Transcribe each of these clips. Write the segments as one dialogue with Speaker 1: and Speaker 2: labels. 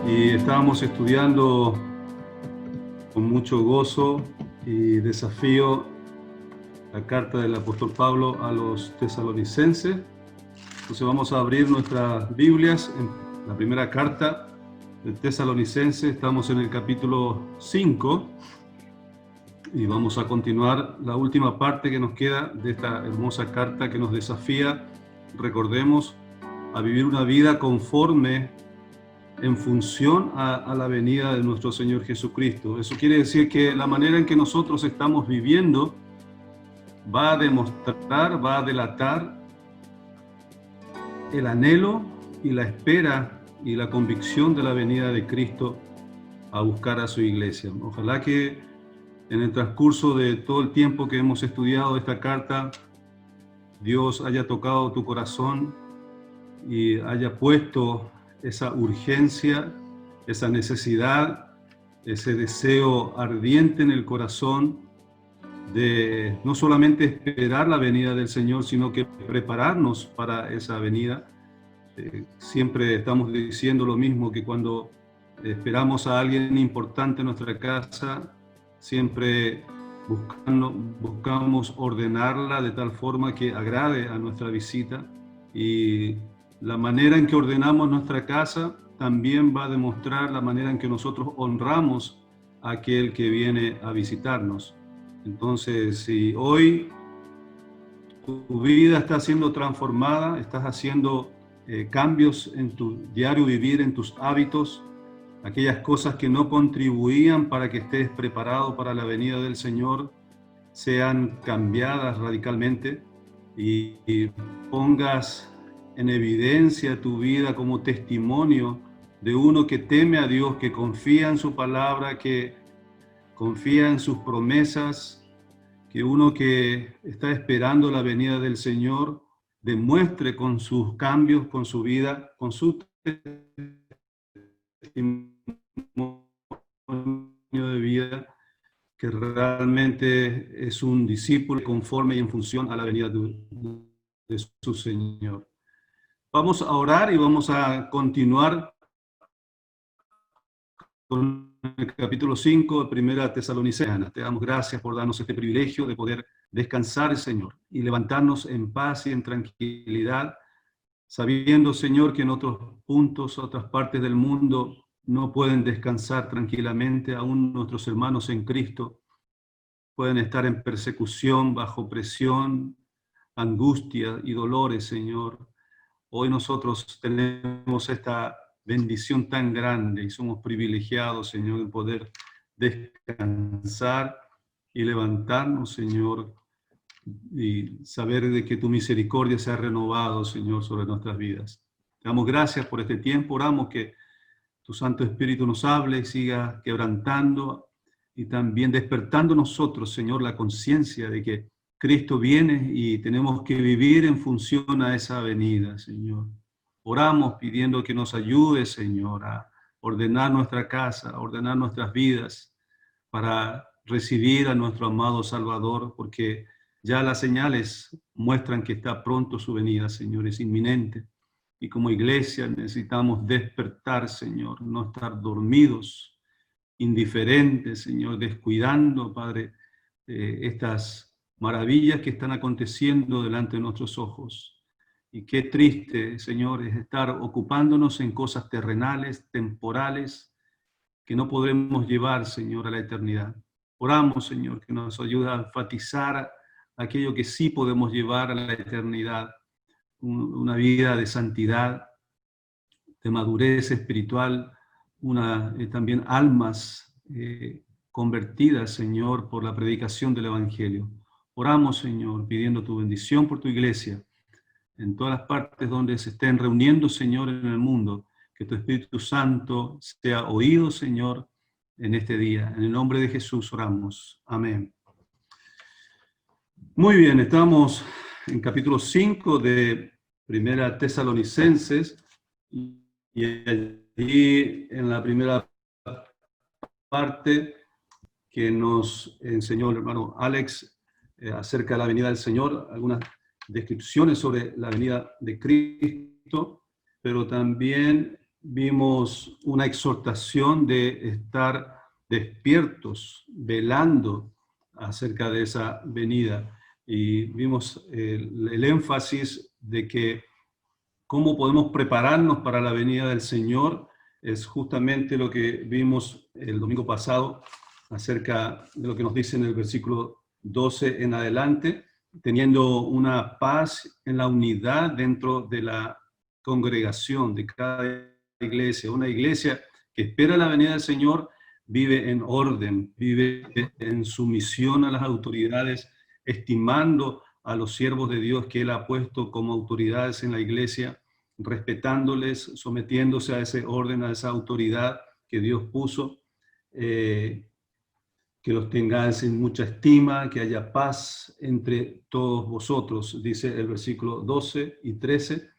Speaker 1: y estábamos estudiando con mucho gozo y desafío la carta del apóstol Pablo a los tesalonicenses. Entonces vamos a abrir nuestras Biblias en la primera carta de Tesalonicenses. Estamos en el capítulo 5 y vamos a continuar la última parte que nos queda de esta hermosa carta que nos desafía, recordemos, a vivir una vida conforme en función a la venida de nuestro Señor Jesucristo. Eso quiere decir que la manera en que nosotros estamos viviendo va a demostrar, va a delatar el anhelo y la espera y la convicción de la venida de Cristo a buscar a su iglesia. Ojalá que en el transcurso de todo el tiempo que hemos estudiado esta carta, Dios haya tocado tu corazón y haya puesto esa urgencia, esa necesidad, ese deseo ardiente en el corazón de no solamente esperar la venida del Señor, sino que prepararnos para esa venida. Siempre estamos diciendo lo mismo, que cuando esperamos a alguien importante en nuestra casa, siempre buscamos ordenarla de tal forma que agrade a nuestra visita, y la manera en que ordenamos nuestra casa también va a demostrar la manera en que nosotros honramos a aquel que viene a visitarnos. Entonces, si hoy tu vida está siendo transformada, estás haciendo cambios en tu diario vivir, en tus hábitos, aquellas cosas que no contribuían para que estés preparado para la venida del Señor sean cambiadas radicalmente y pongas en evidencia tu vida como testimonio de uno que teme a Dios, que confía en su palabra, que confía en sus promesas, que uno que está esperando la venida del Señor demuestre con sus cambios, con su vida, con su testimonio de vida, que realmente es un discípulo conforme y en función a la venida de su Señor. Vamos a orar y vamos a continuar con el capítulo 5 de Primera Tesalonicenses. Te damos gracias por darnos este privilegio de poder descansar, Señor, y levantarnos en paz y en tranquilidad, sabiendo, Señor, que en otros puntos, otras partes del mundo no pueden descansar tranquilamente. Aún nuestros hermanos en Cristo pueden estar en persecución, bajo presión, angustia y dolores, Señor. Hoy nosotros tenemos esta bendición tan grande y somos privilegiados, Señor, de poder descansar y levantarnos, Señor, y saber de que tu misericordia se ha renovado, Señor, sobre nuestras vidas. Te damos gracias por este tiempo. Oramos que tu Santo Espíritu nos hable y siga quebrantando y también despertando nosotros, Señor, la conciencia de que Cristo viene y tenemos que vivir en función a esa venida, Señor. Oramos pidiendo que nos ayude, Señor, a ordenar nuestra casa, a ordenar nuestras vidas para recibir a nuestro amado Salvador, porque ya las señales muestran que está pronto su venida, Señor, es inminente. Y como iglesia necesitamos despertar, Señor, no estar dormidos, indiferentes, Señor, descuidando, Padre, estas maravillas que están aconteciendo delante de nuestros ojos. Y qué triste, Señor, es estar ocupándonos en cosas terrenales, temporales, que no podremos llevar, Señor, a la eternidad. Oramos, Señor, que nos ayude a enfatizar aquello que sí podemos llevar a la eternidad, una vida de santidad, de madurez espiritual, también almas convertidas, Señor, por la predicación del Evangelio. Oramos, Señor, pidiendo tu bendición por tu iglesia, en todas las partes donde se estén reuniendo, Señor, en el mundo, que tu Espíritu Santo sea oído, Señor, en este día. En el nombre de Jesús oramos. Amén. Muy bien, estamos en capítulo 5 de Primera Tesalonicenses, y allí en la primera parte que nos enseñó el hermano Alex acerca de la venida del Señor, algunas descripciones sobre la venida de Cristo, pero también vimos una exhortación de estar despiertos, velando acerca de esa venida. Y vimos el énfasis de que cómo podemos prepararnos para la venida del Señor es justamente lo que vimos el domingo pasado acerca de lo que nos dice en el versículo 12 en adelante, teniendo una paz en la unidad dentro de la congregación de cada iglesia. Una iglesia que espera la venida del Señor vive en orden, vive en sumisión a las autoridades, estimando a los siervos de Dios que Él ha puesto como autoridades en la iglesia, respetándoles, sometiéndose a ese orden, a esa autoridad que Dios puso, que los tengáis en mucha estima, que haya paz entre todos vosotros, dice el versículo 12 y 13.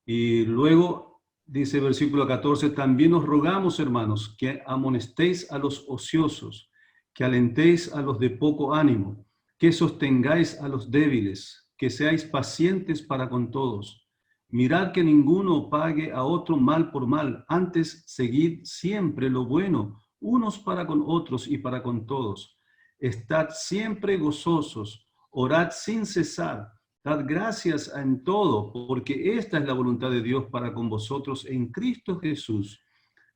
Speaker 1: Y luego dice el versículo 14, también os rogamos, hermanos, que amonestéis a los ociosos, que alentéis a los de poco ánimo, que sostengáis a los débiles, que seáis pacientes para con todos. Mirad que ninguno pague a otro mal por mal, antes seguid siempre lo bueno, unos para con otros y para con todos. Estad siempre gozosos, orad sin cesar, dad gracias en todo, porque esta es la voluntad de Dios para con vosotros en Cristo Jesús.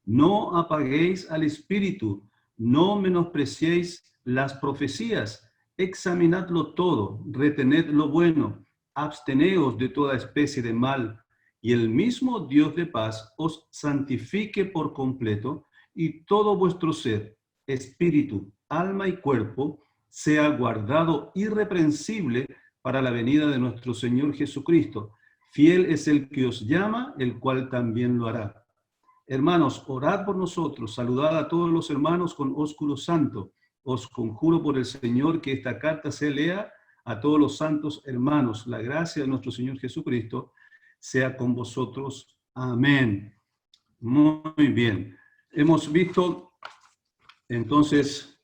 Speaker 1: No apaguéis al Espíritu, no menospreciéis las profecías, examinadlo todo, retened lo bueno, absteneos de toda especie de mal, y el mismo Dios de paz os santifique por completo, y todo vuestro ser, espíritu, alma y cuerpo, sea guardado irreprensible para la venida de nuestro Señor Jesucristo. Fiel es el que os llama, el cual también lo hará. Hermanos, orad por nosotros, saludad a todos los hermanos con ósculo santo. Os conjuro por el Señor que esta carta se lea a todos los santos hermanos. La gracia de nuestro Señor Jesucristo sea con vosotros. Amén. Muy bien. Hemos visto entonces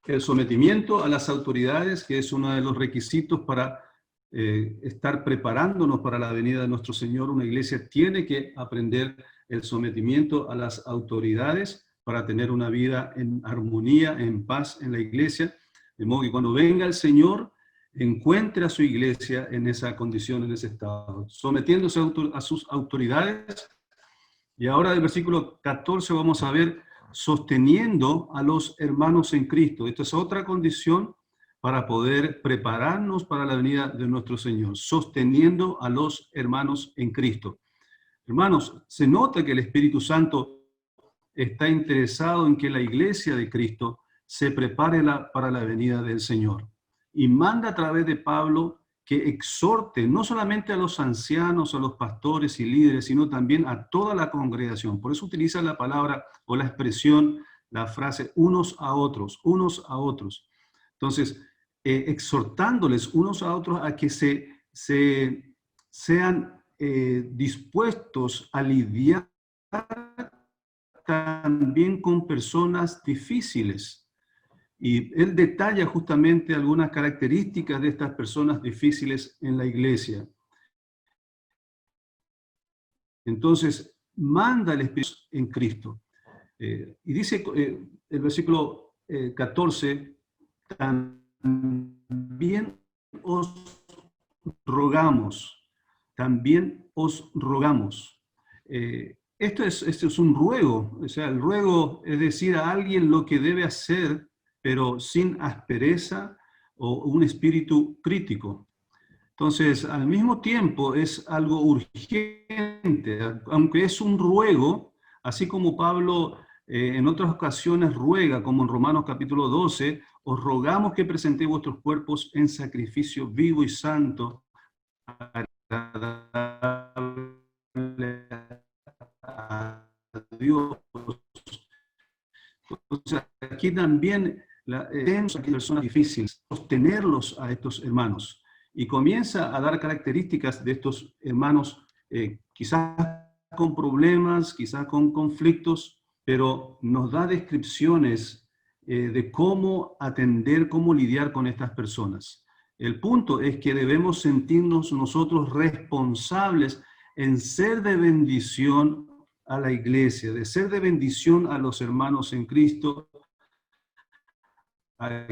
Speaker 1: el sometimiento a las autoridades, que es uno de los requisitos para estar preparándonos para la venida de nuestro Señor. Una iglesia tiene que aprender el sometimiento a las autoridades para tener una vida en armonía, en paz en la iglesia, de modo que cuando venga el Señor encuentre a su iglesia en esa condición, en ese estado, sometiéndose a sus autoridades. Y ahora del versículo 14 vamos a ver sosteniendo a los hermanos en Cristo. Esta es otra condición para poder prepararnos para la venida de nuestro Señor, sosteniendo a los hermanos en Cristo. Hermanos, se nota que el Espíritu Santo está interesado en que la iglesia de Cristo se prepare para la venida del Señor. Y manda a través de Pablo que exhorte no solamente a los ancianos, a los pastores y líderes, sino también a toda la congregación. Por eso utiliza la palabra o la expresión, la frase, unos a otros, unos a otros. Entonces, exhortándoles unos a otros a que sean dispuestos a lidiar también con personas difíciles. Y él detalla justamente algunas características de estas personas difíciles en la iglesia. Entonces, manda el Espíritu en Cristo. Y dice el versículo 14, también os rogamos. Esto es un ruego, o sea, el ruego es decir a alguien lo que debe hacer, pero sin aspereza o un espíritu crítico. Entonces, al mismo tiempo es algo urgente, aunque es un ruego, así como Pablo en otras ocasiones ruega, como en Romanos capítulo 12, os rogamos que presentéis vuestros cuerpos en sacrificio vivo y santo, agradable a Dios. Entonces, aquí también tenemos a personas difíciles, sostenerlos a estos hermanos. Y comienza a dar características de estos hermanos, quizás con problemas, quizás con conflictos, pero nos da descripciones de cómo atender, cómo lidiar con estas personas. El punto es que debemos sentirnos nosotros responsables en ser de bendición a la iglesia, de ser de bendición a los hermanos en Cristo, a,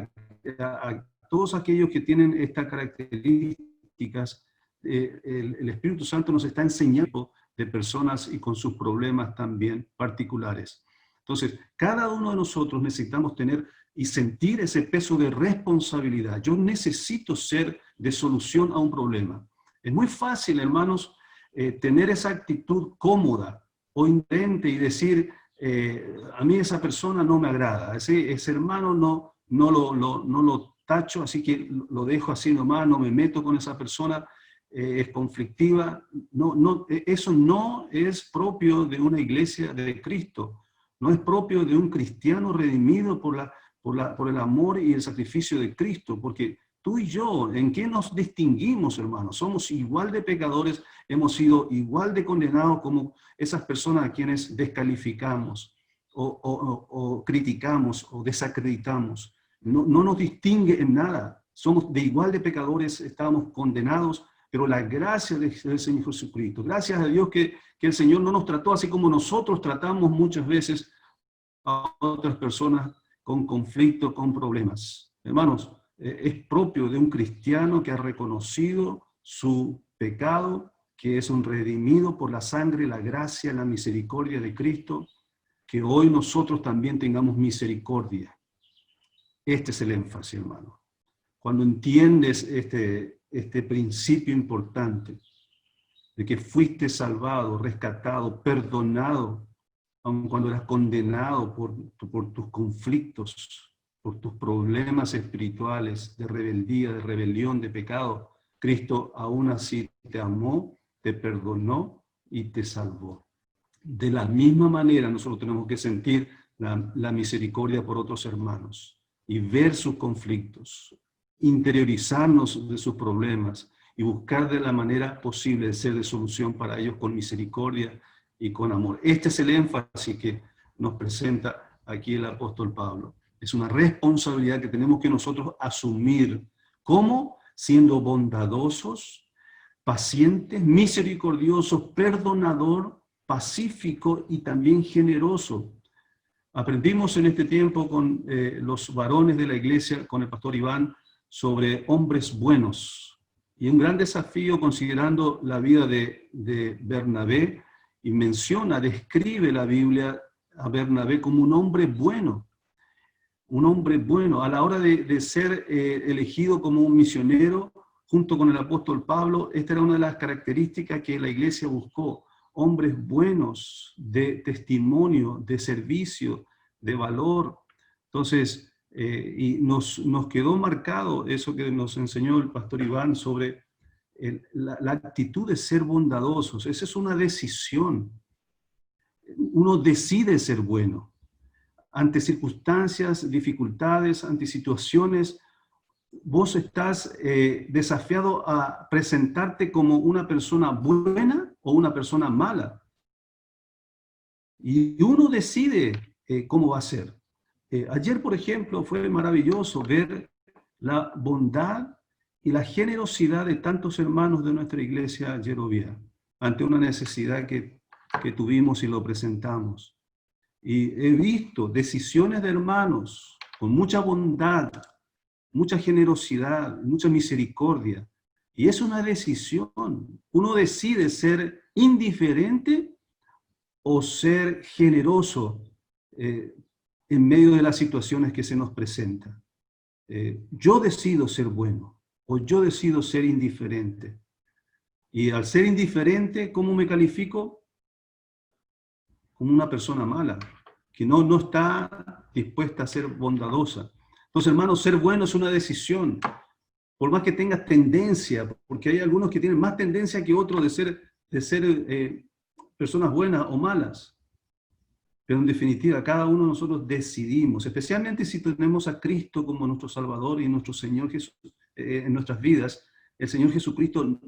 Speaker 1: a todos aquellos que tienen estas características, el Espíritu Santo nos está enseñando de personas y con sus problemas también particulares. Entonces, cada uno de nosotros necesitamos tener y sentir ese peso de responsabilidad. Yo necesito ser de solución a un problema. Es muy fácil, hermanos, tener esa actitud cómoda o indolente y decir, a mí esa persona no me agrada, ese hermano no lo tacho, así que lo dejo así nomás, no me meto con esa persona, es conflictiva. Eso no es propio de una iglesia de Cristo, no es propio de un cristiano redimido por el amor y el sacrificio de Cristo, porque tú y yo, ¿en qué nos distinguimos, hermanos? Somos igual de pecadores, hemos sido igual de condenados como esas personas a quienes descalificamos o criticamos o desacreditamos. No nos distingue en nada. Somos de igual de pecadores, estamos condenados, pero la gracia del Señor Jesucristo, gracias a Dios que el Señor no nos trató así como nosotros tratamos muchas veces a otras personas con conflictos, con problemas. Hermanos, es propio de un cristiano que ha reconocido su pecado, que es un redimido por la sangre, la gracia, la misericordia de Cristo, que hoy nosotros también tengamos misericordia. Este es el énfasis, hermano. Cuando entiendes este principio importante de que fuiste salvado, rescatado, perdonado, aun cuando eras condenado por tus conflictos, por tus problemas espirituales de rebeldía, de rebelión, de pecado, Cristo aún así te amó, te perdonó y te salvó. De la misma manera nosotros tenemos que sentir la misericordia por otros hermanos y ver sus conflictos, interiorizarnos de sus problemas y buscar de la manera posible de ser de solución para ellos con misericordia y con amor. Este es el énfasis que nos presenta aquí el apóstol Pablo. Es una responsabilidad que tenemos que nosotros asumir. ¿Cómo? Siendo bondadosos, pacientes, misericordiosos, perdonador, pacífico y también generoso. Aprendimos en este tiempo con los varones de la iglesia, con el pastor Iván, sobre hombres buenos. Y un gran desafío considerando la vida de Bernabé, y describe la Biblia a Bernabé como un hombre bueno. Un hombre bueno. A la hora de ser elegido como un misionero, junto con el apóstol Pablo, esta era una de las características que la iglesia buscó. Hombres buenos, de testimonio, de servicio, de valor. Entonces, y nos quedó marcado eso que nos enseñó el pastor Iván sobre la actitud de ser bondadosos. Esa es una decisión. Uno decide ser bueno. Ante circunstancias, dificultades, ante situaciones, vos estás desafiado a presentarte como una persona buena o una persona mala. Y uno decide cómo va a ser. Ayer, por ejemplo, fue maravilloso ver la bondad y la generosidad de tantos hermanos de nuestra iglesia Yerovia ante una necesidad que tuvimos y lo presentamos. Y he visto decisiones de hermanos con mucha bondad, mucha generosidad, mucha misericordia. Y es una decisión. Uno decide ser indiferente o ser generoso en medio de las situaciones que se nos presentan. Yo decido ser bueno o yo decido ser indiferente. Y al ser indiferente, ¿cómo me califico? Como una persona mala, que no está dispuesta a ser bondadosa. Entonces, hermanos, ser bueno es una decisión. Por más que tengas tendencia, porque hay algunos que tienen más tendencia que otros de ser personas buenas o malas. Pero en definitiva, cada uno de nosotros decidimos, especialmente si tenemos a Cristo como nuestro Salvador y nuestro Señor Jesús en nuestras vidas. El Señor Jesucristo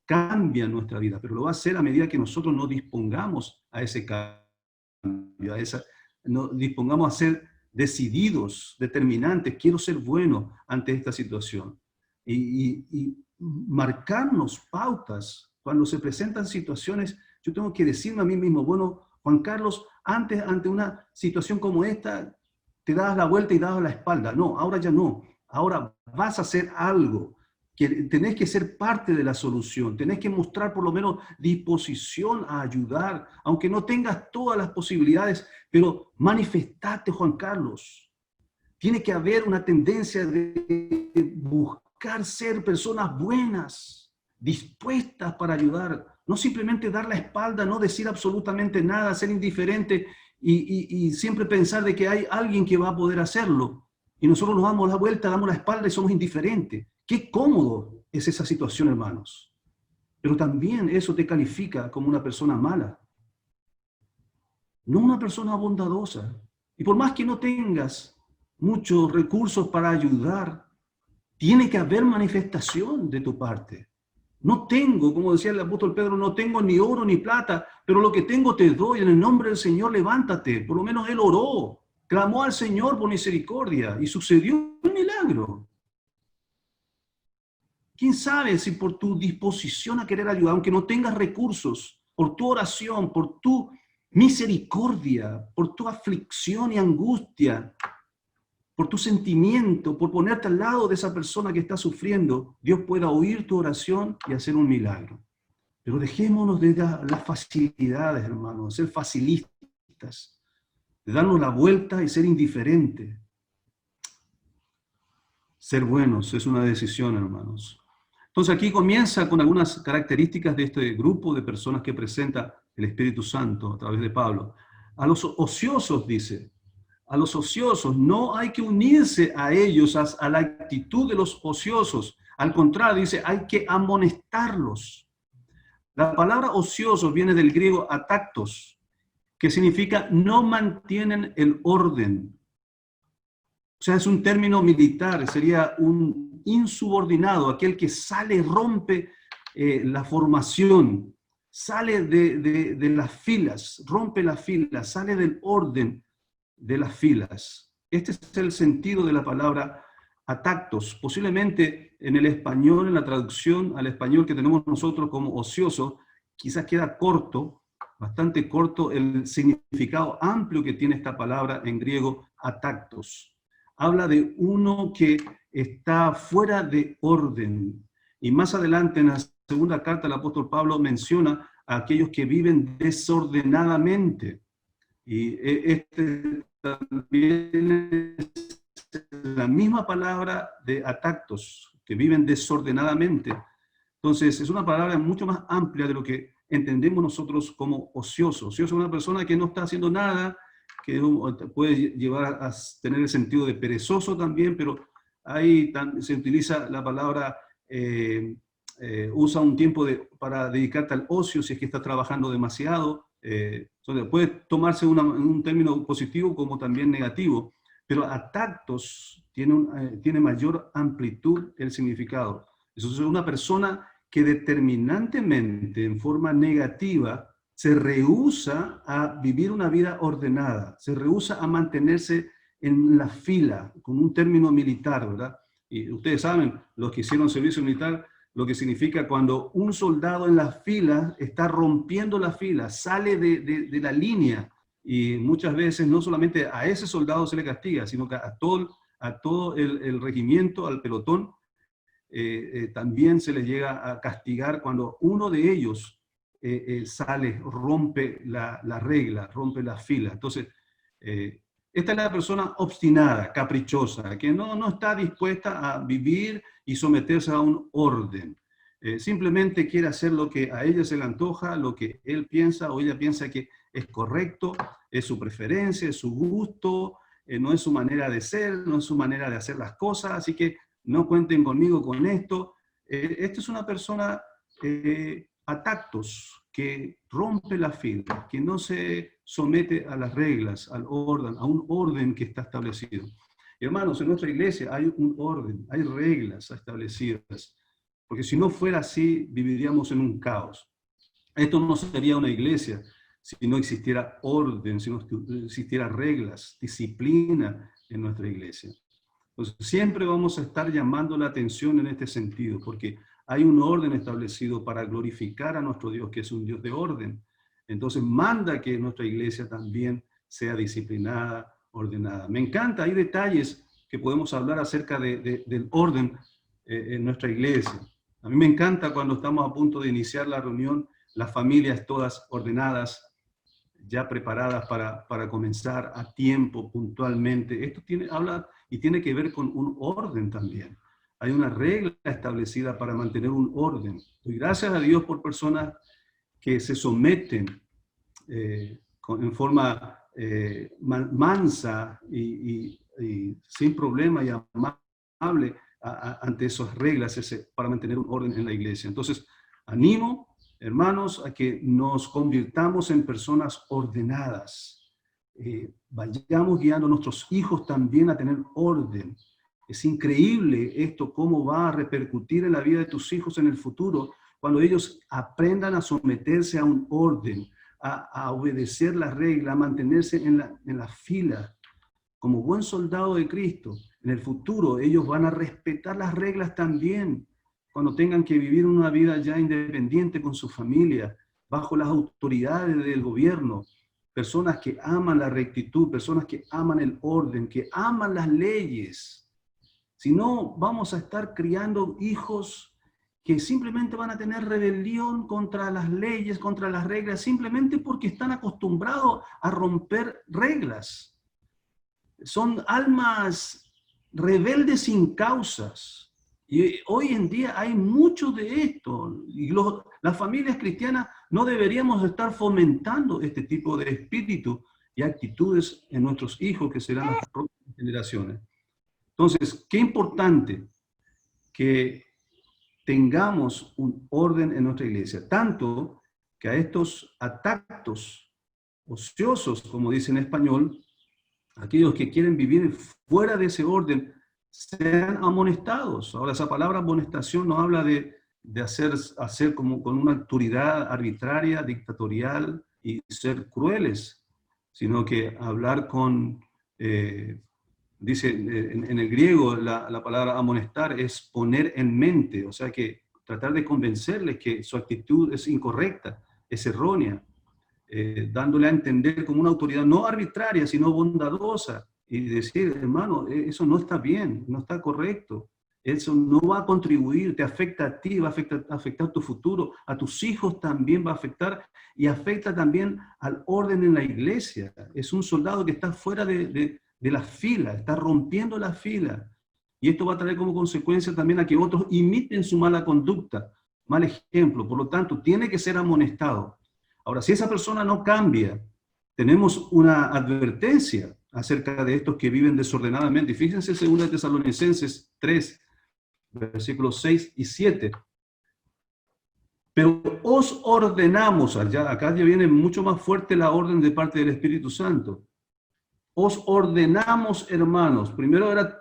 Speaker 1: cambia nuestra vida, pero lo va a hacer a medida que nosotros nos dispongamos a ese cambio, nos dispongamos a ser decididos, determinantes. Quiero ser bueno ante esta situación. Y marcarnos pautas cuando se presentan situaciones Yo tengo que decirme a mí mismo, bueno, Juan Carlos, antes, ante una situación como esta, te dabas la vuelta y dabas la espalda. No, ahora ya no. Ahora vas a hacer algo. Que tenés que ser parte de la solución. Tenés que mostrar por lo menos disposición a ayudar, aunque no tengas todas las posibilidades, pero manifestate, Juan Carlos. Tiene que haber una tendencia de buscar ser personas buenas, dispuestas para ayudar. No simplemente dar la espalda, no decir absolutamente nada, ser indiferente y siempre pensar de que hay alguien que va a poder hacerlo. Y nosotros nos damos la vuelta, damos la espalda y somos indiferentes. Qué cómodo es esa situación, hermanos. Pero también eso te califica como una persona mala, no una persona bondadosa. Y por más que no tengas muchos recursos para ayudar, tiene que haber manifestación de tu parte. No tengo, como decía el apóstol Pedro, no tengo ni oro ni plata, pero lo que tengo te doy. En el nombre del Señor, levántate. Por lo menos él oró, clamó al Señor por misericordia y sucedió un milagro. ¿Quién sabe si por tu disposición a querer ayudar, aunque no tengas recursos, por tu oración, por tu misericordia, por tu aflicción y angustia, por tu sentimiento, por ponerte al lado de esa persona que está sufriendo, Dios pueda oír tu oración y hacer un milagro? Pero dejémonos de las facilidades, hermanos, de ser facilistas, de darnos la vuelta y ser indiferentes. Ser buenos es una decisión, hermanos. Entonces aquí comienza con algunas características de este grupo de personas que presenta el Espíritu Santo a través de Pablo. A los ociosos, dice, a los ociosos no hay que unirse a ellos, a la actitud de los ociosos. Al contrario, dice, hay que amonestarlos. La palabra ociosos viene del griego atactos, que significa no mantienen el orden. O sea, es un término militar, sería un insubordinado, aquel que sale, rompe la formación, sale de las filas, rompe las filas, sale del orden de las filas. Este es el sentido de la palabra atactos. Posiblemente en el español, en la traducción al español que tenemos nosotros como ocioso, quizás queda corto, bastante corto el significado amplio que tiene esta palabra en griego atactos. Habla de uno que está fuera de orden. Y más adelante en la segunda carta del apóstol Pablo menciona a aquellos que viven desordenadamente. Y este también es la misma palabra de atactos, que viven desordenadamente. Entonces, es una palabra mucho más amplia de lo que entendemos nosotros como ocioso. Ocioso es una persona que no está haciendo nada, que puede llevar a tener el sentido de perezoso también, pero ahí se utiliza la palabra, usa un tiempo para dedicarte al ocio si es que estás trabajando demasiado. Entonces puede tomarse un término positivo como también negativo, pero atactos tiene mayor amplitud el significado. Eso es una persona que determinantemente, en forma negativa, se rehúsa a vivir una vida ordenada, se rehúsa a mantenerse en la fila, con un término militar, ¿verdad? Y ustedes saben, los que hicieron servicio militar, lo que significa cuando un soldado en la fila está rompiendo la fila, sale de la línea, y muchas veces no solamente a ese soldado se le castiga, sino que a todo el regimiento, al pelotón, también se les llega a castigar cuando uno de ellos sale, rompe la regla, rompe la fila. Entonces, esta es la persona obstinada, caprichosa, que no está dispuesta a vivir y someterse a un orden. Simplemente quiere hacer lo que a ella se le antoja, lo que él piensa o ella piensa que es correcto, es su preferencia, es su gusto, no es su manera de ser, no es su manera de hacer las cosas, así que no cuenten conmigo con esto. Esta es una persona a tactos, que rompe la fila, que no se somete a las reglas, al orden, a un orden que está establecido. Hermanos, en nuestra iglesia hay un orden, hay reglas establecidas, porque si no fuera así, viviríamos en un caos. Esto no sería una iglesia si no existiera orden, si no existiera reglas, disciplina en nuestra iglesia. Entonces, siempre vamos a estar llamando la atención en este sentido, porque hay un orden establecido para glorificar a nuestro Dios, que es un Dios de orden. Entonces manda que nuestra iglesia también sea disciplinada, ordenada. Me encanta, hay detalles que podemos hablar acerca del orden en nuestra iglesia. A mí me encanta cuando estamos a punto de iniciar la reunión, las familias todas ordenadas, ya preparadas para comenzar a tiempo, puntualmente. Esto habla y tiene que ver con un orden también. Hay una regla establecida para mantener un orden. Y gracias a Dios por personas que se someten en forma mansa y sin problema y amable ante esas reglas para mantener un orden en la iglesia. Entonces, animo, hermanos, a que nos convirtamos en personas ordenadas. Vayamos guiando a nuestros hijos también a tener orden. Es increíble esto, cómo va a repercutir en la vida de tus hijos en el futuro, cuando ellos aprendan a someterse a un orden, a obedecer la regla, a mantenerse en la fila. Como buen soldado de Cristo, en el futuro ellos van a respetar las reglas también, cuando tengan que vivir una vida ya independiente con su familia, bajo las autoridades del gobierno, personas que aman la rectitud, personas que aman el orden, que aman las leyes. Si no, vamos a estar criando hijos que simplemente van a tener rebelión contra las leyes, contra las reglas, simplemente porque están acostumbrados a romper reglas. Son almas rebeldes sin causas. Y hoy en día hay mucho de esto. Y las familias cristianas no deberíamos estar fomentando este tipo de espíritu y actitudes en nuestros hijos, que serán las próximas generaciones. Entonces, qué importante que tengamos un orden en nuestra iglesia, tanto que a estos atactos ociosos, como dice en español, aquellos que quieren vivir fuera de ese orden, sean amonestados. Ahora, esa palabra amonestación no habla de hacer como con una autoridad arbitraria, dictatorial y ser crueles, sino que hablar con, dice en el griego, la palabra amonestar es poner en mente, o sea que tratar de convencerles que su actitud es incorrecta, es errónea, dándole a entender como una autoridad no arbitraria, sino bondadosa, y decir, hermano, eso no está bien, no está correcto, eso no va a contribuir, te afecta a ti, va a afectar tu futuro, a tus hijos también va a afectar, y afecta también al orden en la iglesia. Es un soldado que está fuera de la fila, está rompiendo la fila, y esto va a traer como consecuencia también a que otros imiten su mala conducta, mal ejemplo. Por lo tanto, tiene que ser amonestado. Ahora, si esa persona no cambia, tenemos una advertencia acerca de estos que viven desordenadamente. Y fíjense en 2 Tesalonicenses 3, versículos 6 y 7. Pero os ordenamos, acá ya viene mucho más fuerte la orden de parte del Espíritu Santo. Os ordenamos, hermanos. Primero era,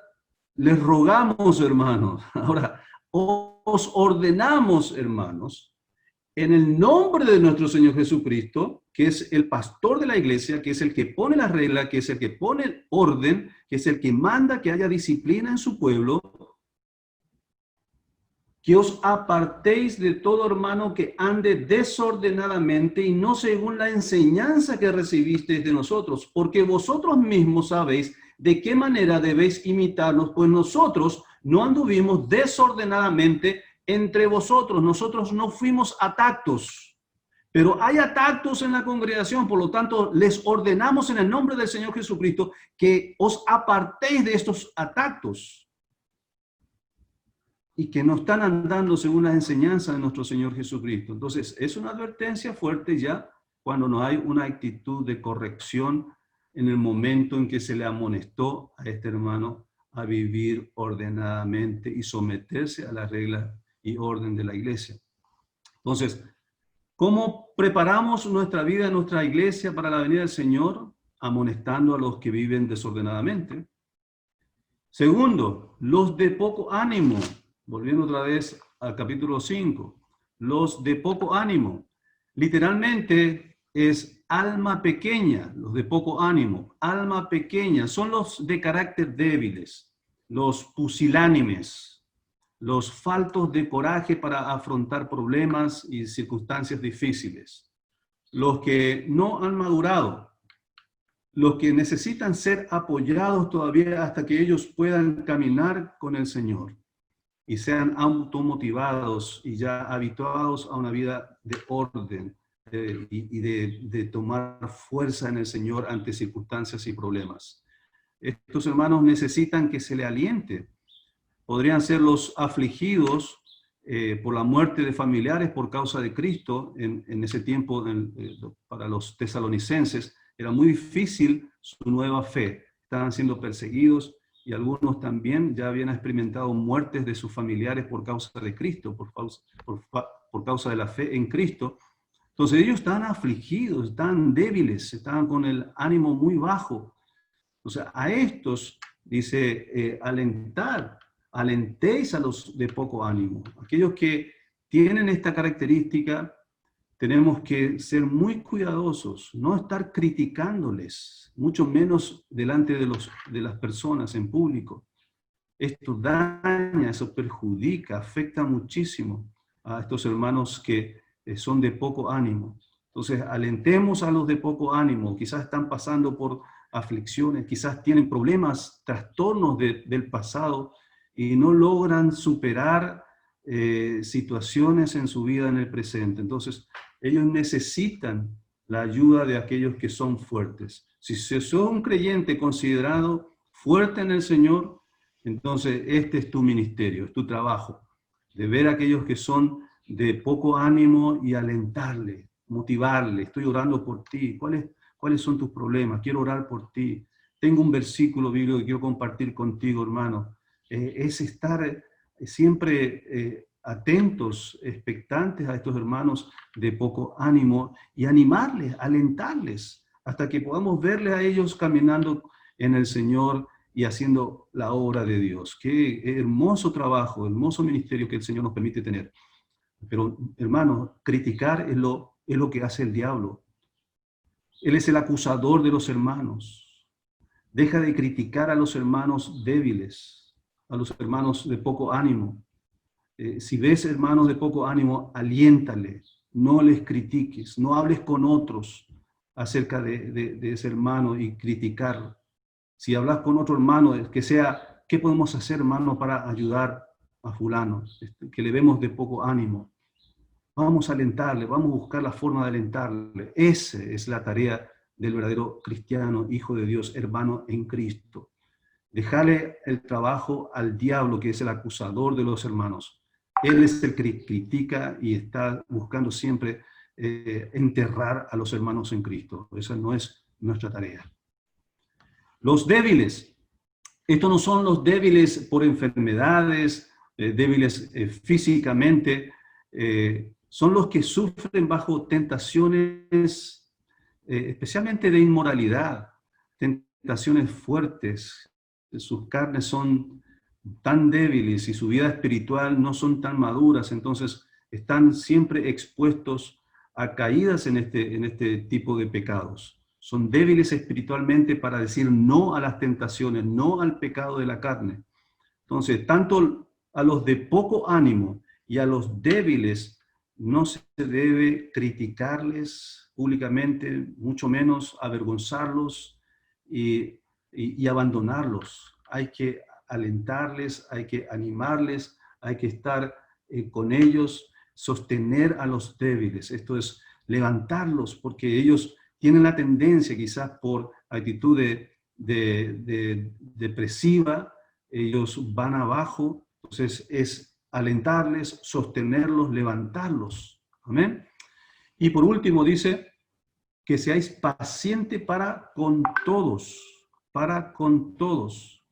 Speaker 1: les rogamos, hermanos. Ahora, os ordenamos, hermanos, en el nombre de nuestro Señor Jesucristo, que es el pastor de la iglesia, que es el que pone la regla, que es el que pone el orden, que es el que manda que haya disciplina en su pueblo, que os apartéis de todo hermano que ande desordenadamente y no según la enseñanza que recibisteis de nosotros, porque vosotros mismos sabéis de qué manera debéis imitarnos, pues nosotros no anduvimos desordenadamente entre vosotros, nosotros no fuimos atactos, pero hay atactos en la congregación, por lo tanto les ordenamos en el nombre del Señor Jesucristo que os apartéis de estos atactos y que no están andando según las enseñanzas de nuestro Señor Jesucristo. Entonces, es una advertencia fuerte ya cuando no hay una actitud de corrección en el momento en que se le amonestó a este hermano a vivir ordenadamente y someterse a las reglas y orden de la iglesia. Entonces, ¿cómo preparamos nuestra vida, nuestra iglesia para la venida del Señor? Amonestando a los que viven desordenadamente. Segundo, los de poco ánimo. Volviendo otra vez al capítulo 5. Los de poco ánimo. Literalmente es alma pequeña, los de poco ánimo. Alma pequeña. Son los de carácter débiles, los pusilánimes, los faltos de coraje para afrontar problemas y circunstancias difíciles. los que no han madurado, los que necesitan ser apoyados todavía hasta que ellos puedan caminar con el Señor y sean automotivados y ya habituados a una vida de orden y de tomar fuerza en el Señor ante circunstancias y problemas. Estos hermanos necesitan que se le aliente. Podrían ser los afligidos por la muerte de familiares por causa de Cristo. En ese tiempo, para los tesalonicenses, era muy difícil su nueva fe. Estaban siendo perseguidos y algunos también ya habían experimentado muertes de sus familiares por causa de Cristo, por causa de la fe en Cristo. Entonces ellos estaban afligidos, estaban débiles, estaban con el ánimo muy bajo. O sea, a estos, dice, alentéis a los de poco ánimo. Aquellos que tienen esta característica, tenemos que ser muy cuidadosos, no estar criticándoles, mucho menos delante de las personas en público. Esto daña, eso perjudica, afecta muchísimo a estos hermanos que son de poco ánimo. Entonces, alentemos a los de poco ánimo, quizás están pasando por aflicciones, quizás tienen problemas, trastornos del pasado y no logran superar situaciones en su vida en el presente. Entonces, ellos necesitan la ayuda de aquellos que son fuertes. Si sos un creyente considerado fuerte en el Señor, entonces este es tu ministerio, es tu trabajo, de ver a aquellos que son de poco ánimo y alentarle, motivarle. Estoy orando por ti. ¿Cuáles son tus problemas? Quiero orar por ti. Tengo un versículo bíblico que quiero compartir contigo, hermano. Es estar siempre atentos, expectantes a estos hermanos de poco ánimo y animarles, alentarles, hasta que podamos verles a ellos caminando en el Señor y haciendo la obra de Dios. Qué hermoso trabajo, hermoso ministerio que el Señor nos permite tener. Pero, hermanos, criticar es lo que hace el diablo. Él es el acusador de los hermanos. Deja de criticar a los hermanos débiles, a los hermanos de poco ánimo. Si ves hermanos de poco ánimo, aliéntales, no les critiques, no hables con otros acerca de ese hermano y criticarlo. Si hablas con otro hermano, que sea, ¿qué podemos hacer, hermano, para ayudar a fulano, que le vemos de poco ánimo? Vamos a alentarle, vamos a buscar la forma de alentarle. Esa es la tarea del verdadero cristiano, hijo de Dios, hermano en Cristo. Dejarle el trabajo al diablo, que es el acusador de los hermanos. Él es el que critica y está buscando siempre enterrar a los hermanos en Cristo. Esa no es nuestra tarea. Los débiles. Estos no son los débiles por enfermedades, débiles físicamente, son los que sufren bajo tentaciones, especialmente de inmoralidad, tentaciones fuertes. Sus carnes son tan débiles y su vida espiritual no son tan maduras, entonces están siempre expuestos a caídas en este tipo de pecados. Son débiles espiritualmente para decir no a las tentaciones, no al pecado de la carne. Entonces, tanto a los de poco ánimo y a los débiles no se debe criticarles públicamente, mucho menos avergonzarlos y abandonarlos. Hay que alentarles, hay que animarles, hay que estar con ellos, sostener a los débiles. Esto es levantarlos, porque ellos tienen la tendencia, quizás por actitud depresiva, ellos van abajo. Entonces es alentarles, sostenerlos, levantarlos. Amén. Y por último dice que seáis pacientes para con todos, para con todos.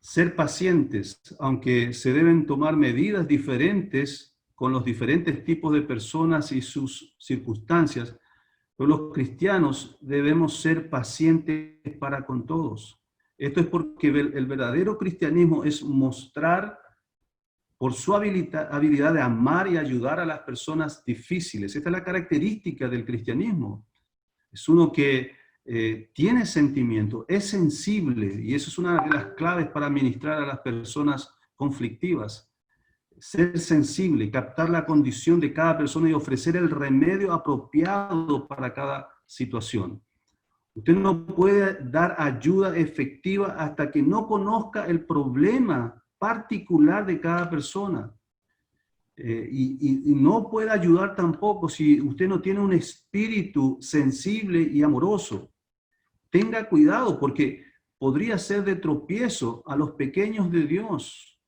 Speaker 1: Ser pacientes, aunque se deben tomar medidas diferentes con los diferentes tipos de personas y sus circunstancias, pero los cristianos debemos ser pacientes para con todos. Esto es porque el verdadero cristianismo es mostrar por su habilidad de amar y ayudar a las personas difíciles. Esta es la característica del cristianismo. Es uno que tiene sentimiento, es sensible, y eso es una de las claves para ministrar a las personas conflictivas. ser sensible, captar la condición de cada persona y ofrecer el remedio apropiado para cada situación. Usted no puede dar ayuda efectiva hasta que no conozca el problema particular de cada persona. Y no puede ayudar tampoco si usted no tiene un espíritu sensible y amoroso. Tenga cuidado porque podría ser de tropiezo a los pequeños de Dios.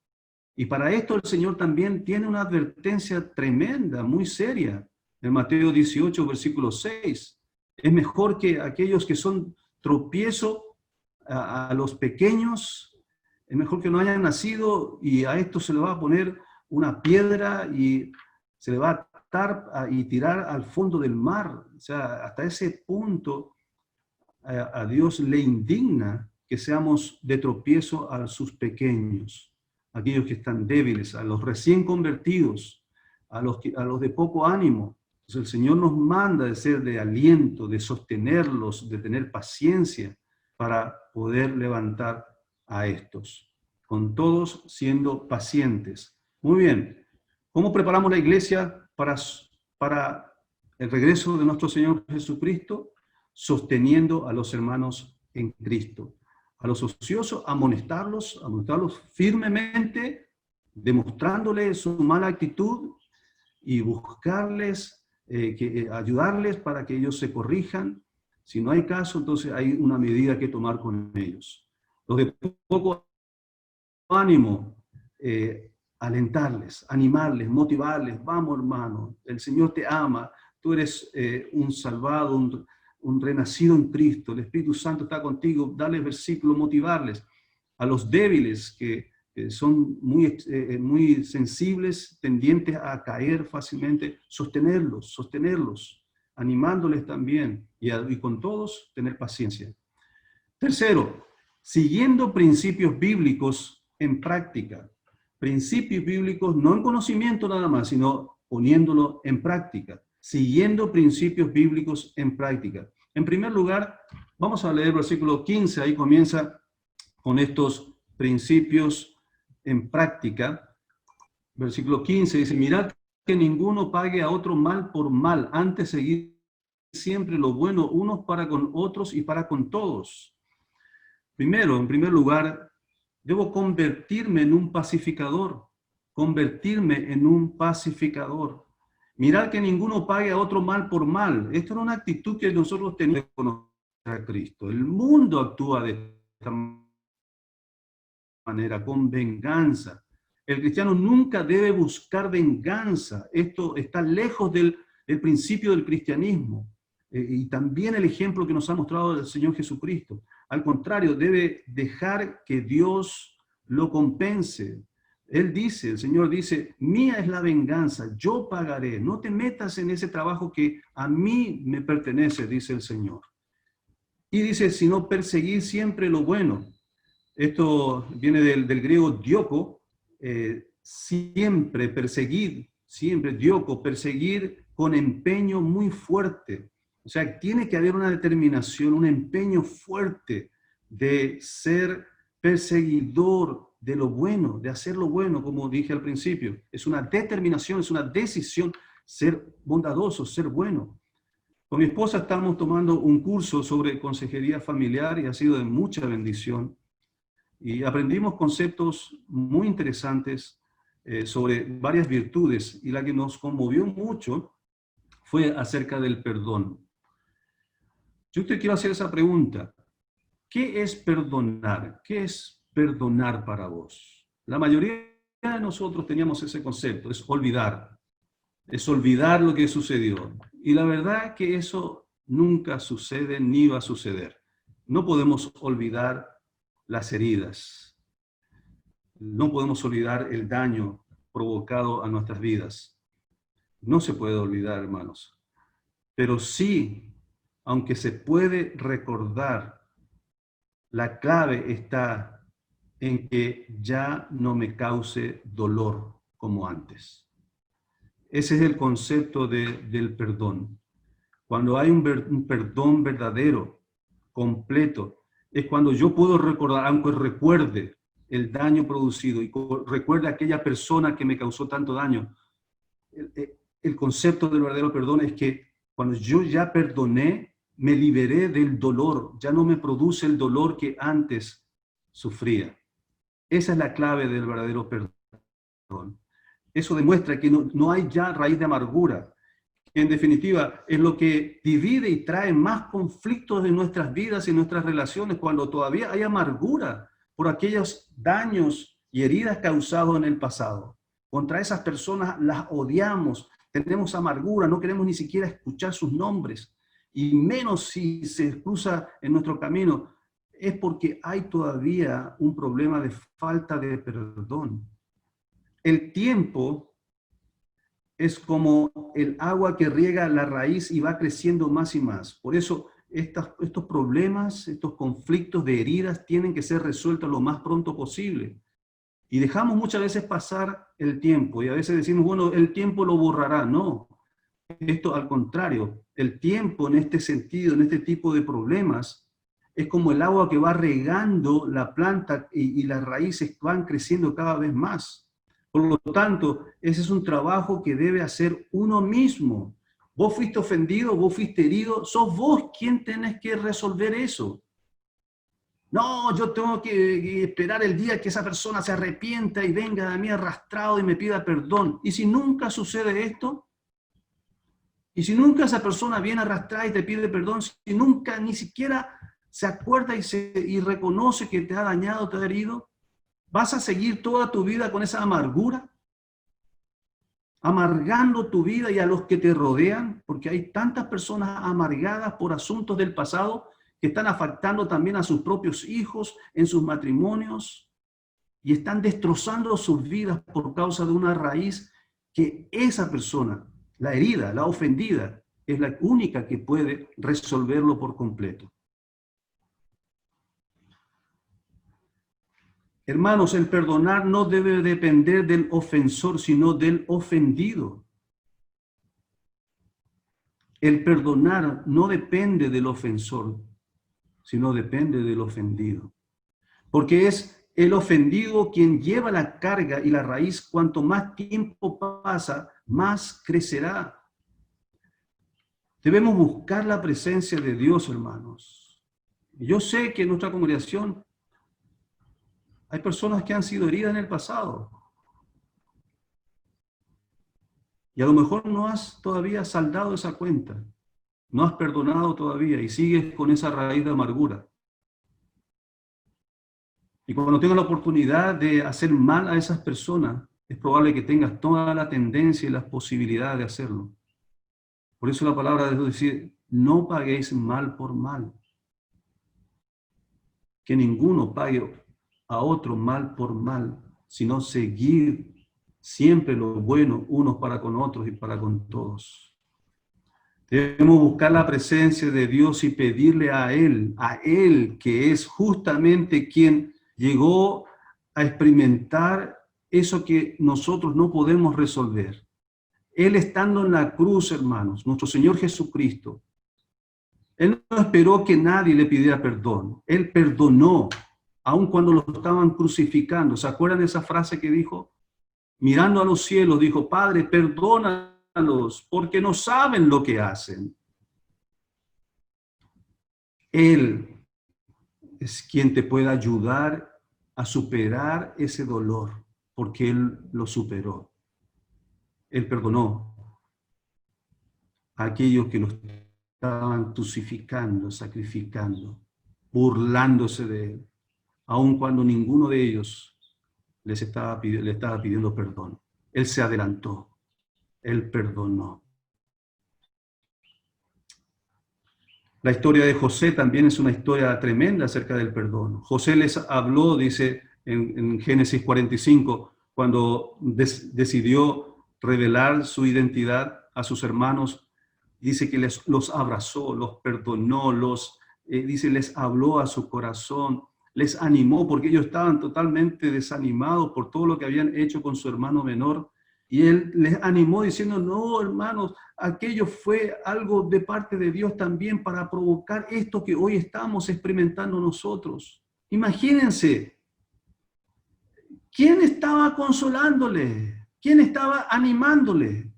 Speaker 1: Y para esto el Señor también tiene una advertencia tremenda, muy seria. En Mateo 18, versículo 6. Es mejor que aquellos que son tropiezo a los pequeños, es mejor que no hayan nacido y a esto se le va a poner una piedra y se le va a atar y tirar al fondo del mar. O sea, hasta ese punto a Dios le indigna que seamos de tropiezo a sus pequeños, aquellos que están débiles, a los recién convertidos, a los de poco ánimo. Entonces el Señor nos manda de ser de aliento, de sostenerlos, de tener paciencia para poder levantar a estos, con todos siendo pacientes. Muy bien, ¿cómo preparamos la iglesia para el regreso de nuestro Señor Jesucristo? Sosteniendo a los hermanos en Cristo. A los ociosos, amonestarlos firmemente, demostrándoles su mala actitud y buscarles, ayudarles para que ellos se corrijan. Si no hay caso, entonces hay una medida que tomar con ellos. Los de poco ánimo, alentarles, animarles, motivarles. Vamos, hermano, el Señor te ama, tú eres un salvado, un renacido en Cristo, el Espíritu Santo está contigo, darles versículos, motivarles. A los débiles que son muy sensibles, tendientes a caer fácilmente, sostenerlos, animándoles también y con todos tener paciencia. Tercero, siguiendo principios bíblicos en práctica. Principios bíblicos no en conocimiento nada más, sino poniéndolo en práctica. Siguiendo principios bíblicos en práctica. En primer lugar, vamos a leer el versículo 15, ahí comienza con estos principios en práctica. Versículo 15 dice, mirad que ninguno pague a otro mal por mal, antes seguir siempre lo bueno unos para con otros y para con todos. Primero, en primer lugar, debo convertirme en un pacificador, Mirad que ninguno pague a otro mal por mal. Esto era una actitud que nosotros tenemos que conocer a Cristo. El mundo actúa de esta manera, con venganza. El cristiano nunca debe buscar venganza. Esto está lejos del principio del cristianismo. Y también el ejemplo que nos ha mostrado el Señor Jesucristo. Al contrario, debe dejar que Dios lo compense. El Señor dice, mía es la venganza, yo pagaré. No te metas en ese trabajo que a mí me pertenece, dice el Señor. Y dice, sino perseguir siempre lo bueno. Esto viene del griego dioko, siempre perseguir, siempre dioko, perseguir con empeño muy fuerte. O sea, tiene que haber una determinación, un empeño fuerte de ser perseguidor de lo bueno, de hacer lo bueno, como dije al principio. Es una determinación, es una decisión ser bondadoso, ser bueno. Con mi esposa estamos tomando un curso sobre consejería familiar y ha sido de mucha bendición. Y aprendimos conceptos muy interesantes sobre varias virtudes, y la que nos conmovió mucho fue acerca del perdón. Yo te quiero hacer esa pregunta. ¿Qué es perdonar? ¿Qué es perdonar para vos? La mayoría de nosotros teníamos ese concepto, es olvidar lo que sucedió. Y la verdad que eso nunca sucede ni va a suceder. No podemos olvidar las heridas. No podemos olvidar el daño provocado a nuestras vidas. No se puede olvidar, hermanos. Pero sí, aunque se puede recordar, la clave está en que ya no me cause dolor como antes. Ese es el concepto del perdón. Cuando hay un perdón verdadero, completo, es cuando yo puedo recordar, aunque recuerde, el daño producido y recuerda a aquella persona que me causó tanto daño. El concepto del verdadero perdón es que cuando yo ya perdoné, me liberé del dolor, ya no me produce el dolor que antes sufría. Esa es la clave del verdadero perdón. Eso demuestra que no hay ya raíz de amargura, que en definitiva es lo que divide y trae más conflictos en nuestras vidas y nuestras relaciones cuando todavía hay amargura por aquellos daños y heridas causados en el pasado. Contra esas personas las odiamos, tenemos amargura, no queremos ni siquiera escuchar sus nombres, y menos si se cruza en nuestro camino, es porque hay todavía un problema de falta de perdón. El tiempo es como el agua que riega la raíz y va creciendo más y más. Por eso estos problemas, estos conflictos de heridas tienen que ser resueltos lo más pronto posible. Y dejamos muchas veces pasar el tiempo y a veces decimos, bueno, el tiempo lo borrará. No, esto al contrario, el tiempo en este sentido, en este tipo de problemas, es como el agua que va regando la planta y las raíces van creciendo cada vez más. Por lo tanto, ese es un trabajo que debe hacer uno mismo. Vos fuiste ofendido, vos fuiste herido, sos vos quien tenés que resolver eso. No, yo tengo que esperar el día que esa persona se arrepienta y venga de mí arrastrado y me pida perdón. ¿Y si nunca sucede esto? ¿Y si nunca esa persona viene arrastrada y te pide perdón? Si nunca ni siquiera se acuerda y reconoce que te ha dañado, te ha herido, ¿vas a seguir toda tu vida con esa amargura? Amargando tu vida y a los que te rodean, porque hay tantas personas amargadas por asuntos del pasado que están afectando también a sus propios hijos en sus matrimonios y están destrozando sus vidas por causa de una raíz que esa persona, la herida, la ofendida, es la única que puede resolverlo por completo. Hermanos, el perdonar no debe depender del ofensor, sino del ofendido. El perdonar no depende del ofensor, sino depende del ofendido. Porque es el ofendido quien lleva la carga y la raíz. Cuanto más tiempo pasa, más crecerá. Debemos buscar la presencia de Dios, hermanos. Yo sé que en nuestra congregación hay personas que han sido heridas en el pasado. Y a lo mejor no has todavía saldado esa cuenta. No has perdonado todavía y sigues con esa raíz de amargura. Y cuando tengas la oportunidad de hacer mal a esas personas, es probable que tengas toda la tendencia y las posibilidades de hacerlo. Por eso la palabra de Dios dice, no paguéis mal por mal. Que ninguno pague a otro mal por mal, sino seguir siempre lo bueno unos para con otros y para con todos. Debemos buscar la presencia de Dios y pedirle a Él que es justamente quien llegó a experimentar eso que nosotros no podemos resolver. Él estando en la cruz, hermanos, nuestro Señor Jesucristo, Él no esperó que nadie le pidiera perdón. Él perdonó, aun cuando lo estaban crucificando. ¿Se acuerdan de esa frase que dijo? Mirando a los cielos, dijo, Padre, perdónalos, porque no saben lo que hacen. Él es quien te puede ayudar a superar ese dolor, porque Él lo superó. Él perdonó a aquellos que lo estaban crucificando, sacrificando, burlándose de Él, aun cuando ninguno de ellos le estaba pidiendo perdón. Él se adelantó, Él perdonó. La historia de José también es una historia tremenda acerca del perdón. José les habló, dice en Génesis 45, cuando decidió revelar su identidad a sus hermanos, dice que los abrazó, los perdonó, dice, les habló a su corazón, les animó, porque ellos estaban totalmente desanimados por todo lo que habían hecho con su hermano menor. Y él les animó diciendo, no, hermanos, aquello fue algo de parte de Dios también para provocar esto que hoy estamos experimentando nosotros. Imagínense, ¿Quién estaba consolándole? ¿Quién estaba animándole?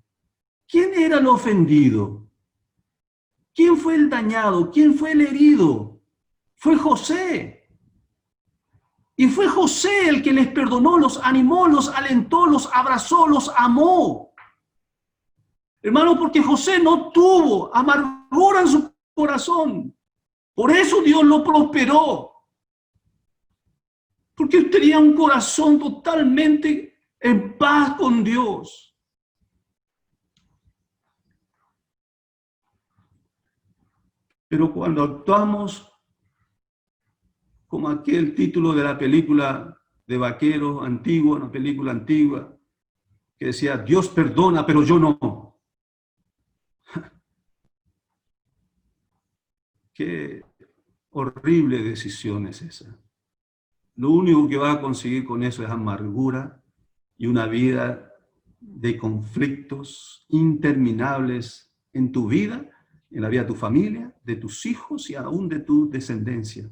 Speaker 1: ¿Quién era el ofendido? ¿Quién fue el dañado? ¿Quién fue el herido? Fue José. Y fue José el que les perdonó, los animó, los alentó, los abrazó, los amó. Hermano, porque José no tuvo amargura en su corazón. Por eso Dios lo prosperó. Porque tenía un corazón totalmente en paz con Dios. Pero cuando actuamos como aquel título de la película de vaqueros antigua, una película antigua, que decía, Dios perdona, pero yo no. Qué horrible decisión es esa. Lo único que vas a conseguir con eso es amargura y una vida de conflictos interminables en tu vida, en la vida de tu familia, de tus hijos y aún de tu descendencia.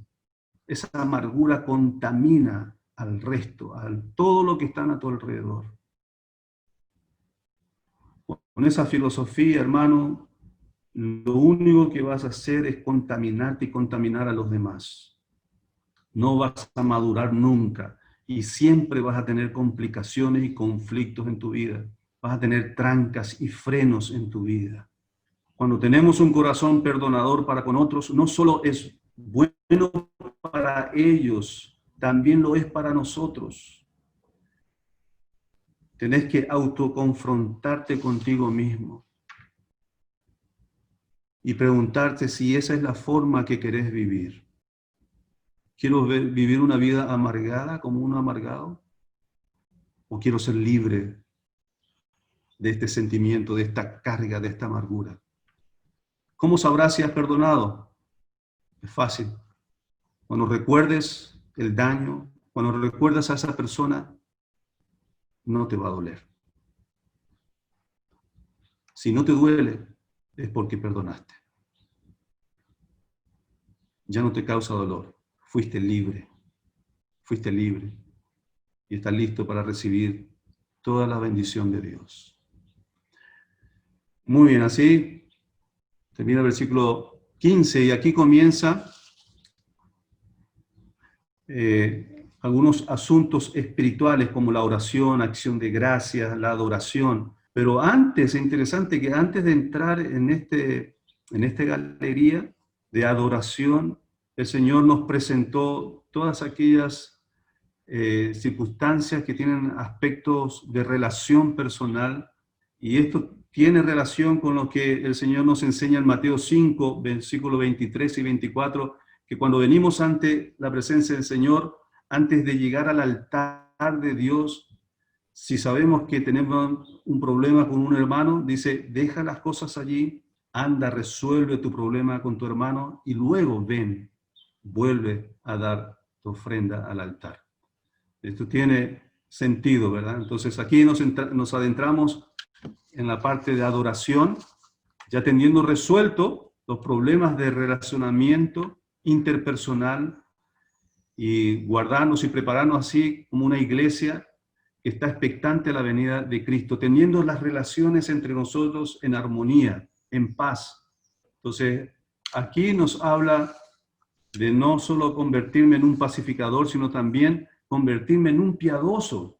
Speaker 1: Esa amargura contamina al resto, a todo lo que están a tu alrededor. Con esa filosofía, hermano, lo único que vas a hacer es contaminarte y contaminar a los demás. No vas a madurar nunca y siempre vas a tener complicaciones y conflictos en tu vida. Vas a tener trancas y frenos en tu vida. Cuando tenemos un corazón perdonador para con otros, no solo es bueno para ellos, también lo es para nosotros. Tenés que autoconfrontarte contigo mismo y preguntarte si esa es la forma que querés vivir. ¿Quiero vivir una vida amargada como un amargado? ¿O quiero ser libre de este sentimiento, de esta carga, de esta amargura? ¿Cómo sabrás si has perdonado? Es fácil. Cuando recuerdes el daño, cuando recuerdas a esa persona, no te va a doler. Si no te duele, es porque perdonaste. Ya no te causa dolor. Fuiste libre. Fuiste libre. Y estás listo para recibir toda la bendición de Dios. Muy bien, así termina el versículo 15 y aquí comienza algunos asuntos espirituales como la oración, acción de gracias, la adoración. Pero antes, es interesante que antes de entrar en esta galería de adoración, el Señor nos presentó todas aquellas circunstancias que tienen aspectos de relación personal, y esto tiene relación con lo que el Señor nos enseña en Mateo 5, versículos 23 y 24, que cuando venimos ante la presencia del Señor, antes de llegar al altar de Dios, si sabemos que tenemos un problema con un hermano, dice, deja las cosas allí, anda, resuelve tu problema con tu hermano y luego ven, vuelve a dar tu ofrenda al altar. Esto tiene sentido, ¿verdad? Entonces aquí nos adentramos en la parte de adoración, ya teniendo resuelto los problemas de relacionamiento interpersonal y guardarnos y prepararnos así como una iglesia que está expectante a la venida de Cristo, teniendo las relaciones entre nosotros en armonía, en paz. Entonces, aquí nos habla de no solo convertirme en un pacificador, sino también convertirme en un piadoso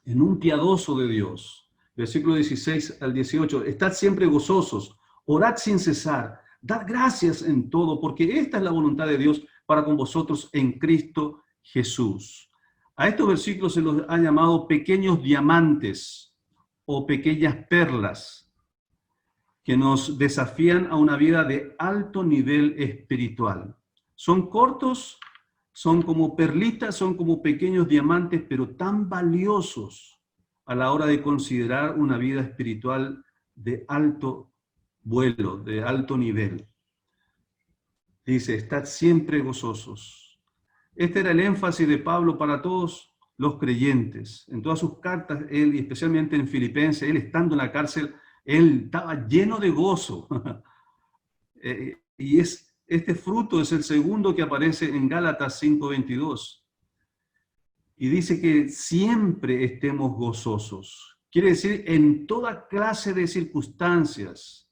Speaker 1: de Dios. Versículo 16 al 18, estad siempre gozosos, orad sin cesar, dad gracias en todo, porque esta es la voluntad de Dios para con vosotros en Cristo Jesús. A estos versículos se los ha llamado pequeños diamantes o pequeñas perlas que nos desafían a una vida de alto nivel espiritual. Son cortos, son como perlitas, son como pequeños diamantes, pero tan valiosos a la hora de considerar una vida espiritual de alto vuelo, de alto nivel. Dice, estad siempre gozosos. Este era el énfasis de Pablo para todos los creyentes. En todas sus cartas, él, y especialmente en Filipenses, él estando en la cárcel, él estaba lleno de gozo. Y este fruto es el segundo que aparece en Gálatas 5:22. Y dice que siempre estemos gozosos. Quiere decir, en toda clase de circunstancias,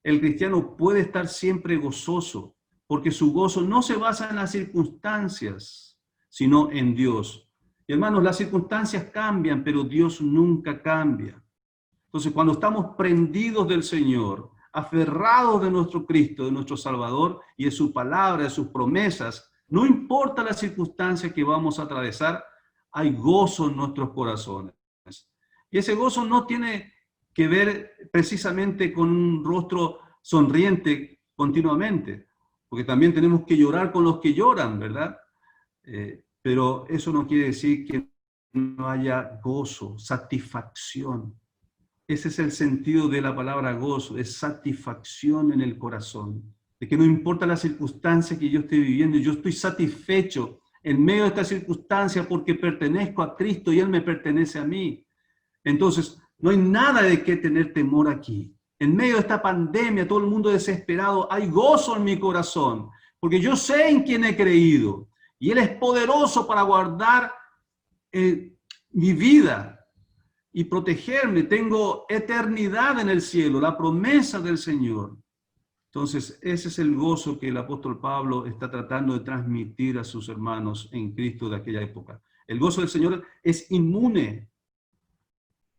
Speaker 1: el cristiano puede estar siempre gozoso, porque su gozo no se basa en las circunstancias, sino en Dios. Y hermanos, las circunstancias cambian, pero Dios nunca cambia. Entonces, cuando estamos prendidos del Señor, aferrados de nuestro Cristo, de nuestro Salvador, y de su palabra, de sus promesas, no importa la circunstancia que vamos a atravesar, hay gozo en nuestros corazones. Y ese gozo no tiene que ver precisamente con un rostro sonriente continuamente, porque también tenemos que llorar con los que lloran, ¿verdad? Pero eso no quiere decir que no haya gozo, satisfacción. Ese es el sentido de la palabra gozo, es satisfacción en el corazón. De que no importa la circunstancia que yo esté viviendo, yo estoy satisfecho en medio de esta circunstancia porque pertenezco a Cristo y Él me pertenece a mí. Entonces, no hay nada de qué tener temor aquí. En medio de esta pandemia, todo el mundo desesperado, hay gozo en mi corazón, porque yo sé en quién he creído y Él es poderoso para guardar mi vida y protegerme. Tengo eternidad en el cielo, la promesa del Señor. Entonces, ese es el gozo que el apóstol Pablo está tratando de transmitir a sus hermanos en Cristo de aquella época. El gozo del Señor es inmune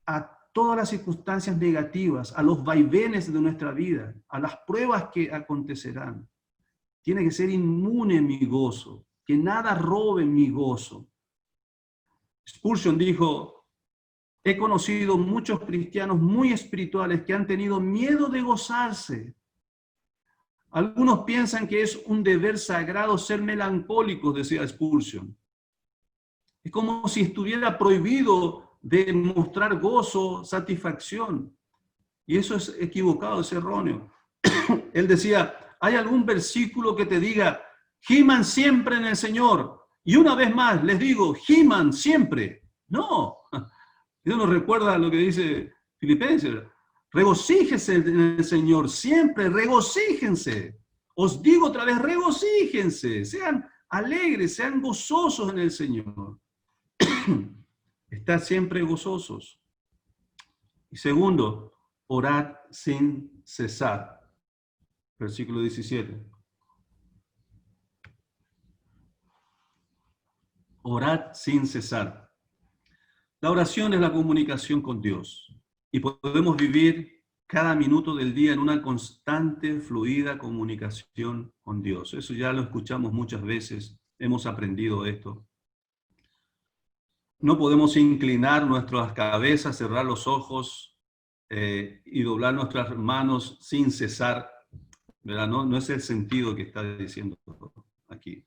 Speaker 1: a todas las circunstancias negativas, a los vaivenes de nuestra vida, a las pruebas que acontecerán. Tiene que ser inmune mi gozo, que nada robe mi gozo. Spurgeon dijo: he conocido muchos cristianos muy espirituales que han tenido miedo de gozarse. Algunos piensan que es un deber sagrado ser melancólicos, decía Spurgeon. Es como si estuviera prohibido de mostrar gozo, satisfacción. Y eso es equivocado, es erróneo. Él decía: ¿hay algún versículo que te diga, giman siempre en el Señor? Y una vez más les digo, giman siempre. No. Dios nos recuerda lo que dice Filipenses: regocíjense en el Señor siempre, regocíjense. Os digo otra vez, regocíjense, sean alegres, sean gozosos en el Señor. Estad siempre gozosos. Y segundo, orad sin cesar. Versículo 17. Orad sin cesar. La oración es la comunicación con Dios y podemos vivir cada minuto del día en una constante, fluida comunicación con Dios. Eso ya lo escuchamos muchas veces, hemos aprendido esto. No podemos inclinar nuestras cabezas, cerrar los ojos y doblar nuestras manos sin cesar, ¿verdad? No es el sentido que está diciendo aquí.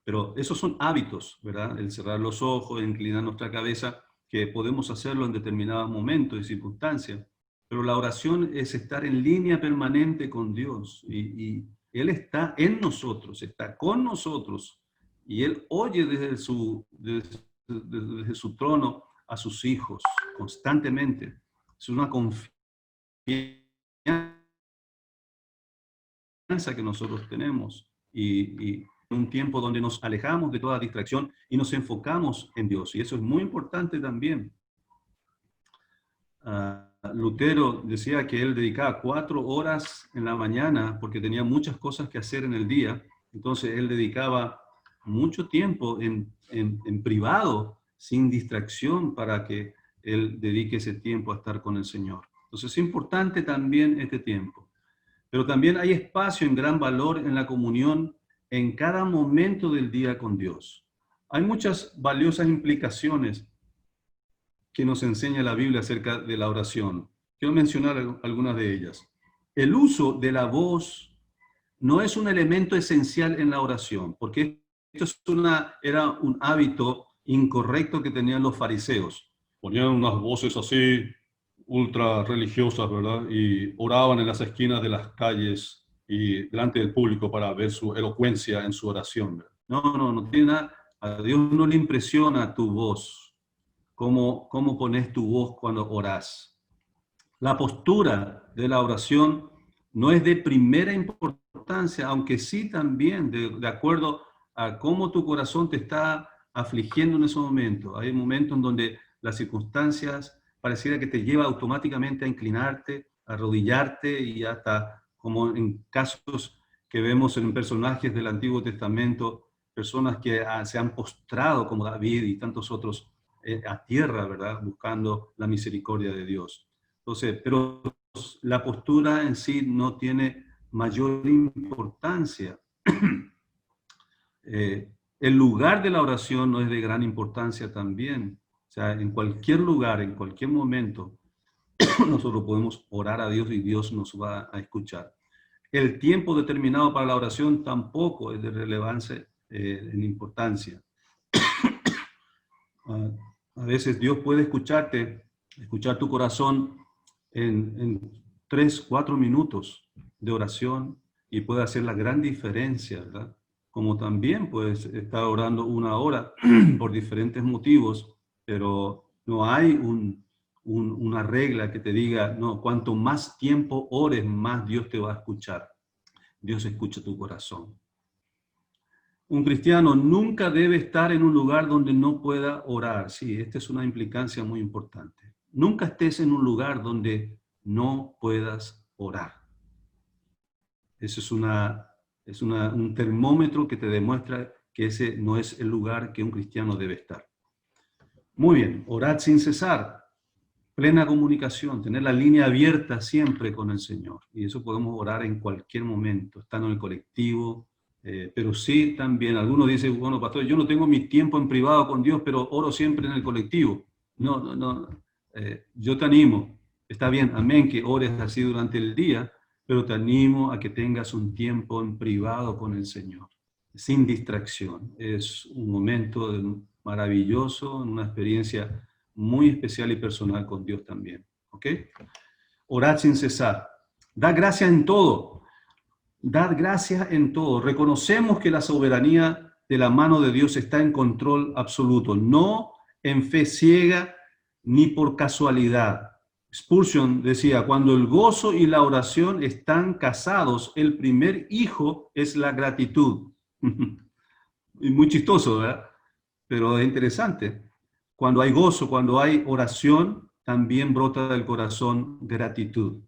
Speaker 1: Pero esos son hábitos, ¿verdad? El cerrar los ojos, el inclinar nuestra cabeza, que podemos hacerlo en determinados momentos y circunstancias. Pero la oración es estar en línea permanente con Dios. Y Él está en nosotros, está con nosotros. Y Él oye desde su trono a sus hijos constantemente. Es una confianza que nosotros tenemos. Y un tiempo donde nos alejamos de toda distracción y nos enfocamos en Dios. Y eso es muy importante también. Lutero decía que él dedicaba 4 horas en la mañana porque tenía muchas cosas que hacer en el día. Entonces él dedicaba mucho tiempo en privado, sin distracción, para que él dedique ese tiempo a estar con el Señor. Entonces es importante también este tiempo. Pero también hay espacio en gran valor en la comunión en cada momento del día con Dios. Hay muchas valiosas implicaciones que nos enseña la Biblia acerca de la oración. Quiero mencionar algunas de ellas. El uso de la voz no es un elemento esencial en la oración, porque esto era un hábito incorrecto que tenían los fariseos. Ponían unas voces así, ultra religiosas, ¿verdad? Y oraban en las esquinas de las calles y delante del público para ver su elocuencia en su oración, ¿verdad? No tiene nada. A Dios no le impresiona tu voz, cómo pones tu voz cuando orás. La postura de la oración no es de primera importancia, aunque sí también de acuerdo a cómo tu corazón te está afligiendo en esos momentos. Hay momentos en donde las circunstancias pareciera que te lleva automáticamente a inclinarte, a arrodillarte, y hasta como en casos que vemos en personajes del Antiguo Testamento, personas que se han postrado como David y tantos otros a tierra, ¿verdad? Buscando la misericordia de Dios. Entonces, pero la postura en sí no tiene mayor importancia. El lugar de la oración no es de gran importancia también. O sea, en cualquier lugar, en cualquier momento, nosotros podemos orar a Dios y Dios nos va a escuchar. El tiempo determinado para la oración tampoco es de relevancia en importancia. A veces Dios puede escucharte, escuchar tu corazón en 3, 4 minutos de oración, y puede hacer la gran diferencia, ¿verdad? Como también puedes estar orando 1 hora por diferentes motivos, pero no hay una regla que te diga, no, cuanto más tiempo ores, más Dios te va a escuchar. Dios escucha tu corazón. Un cristiano nunca debe estar en un lugar donde no pueda orar. Sí, esta es una implicancia muy importante. Nunca estés en un lugar donde no puedas orar. Eso es un termómetro que te demuestra que ese no es el lugar que un cristiano debe estar. Muy bien, orad sin cesar, plena comunicación, tener la línea abierta siempre con el Señor. Y eso podemos orar en cualquier momento, estando en el colectivo, pero sí también, algunos dicen, bueno, pastor, yo no tengo mi tiempo en privado con Dios, pero oro siempre en el colectivo. No, yo te animo, está bien, amén, que ores así durante el día, pero te animo a que tengas un tiempo en privado con el Señor, sin distracción. Es un momento maravilloso, una experiencia muy especial y personal con Dios también. ¿Ok? Orad sin cesar. Dad gracias en todo. Dad gracias en todo. Reconocemos que la soberanía de la mano de Dios está en control absoluto, no en fe ciega ni por casualidad. Spurgeon decía, cuando el gozo y la oración están casados, el primer hijo es la gratitud. Y muy chistoso, ¿verdad? Pero es interesante. Cuando hay gozo, cuando hay oración, también brota del corazón gratitud.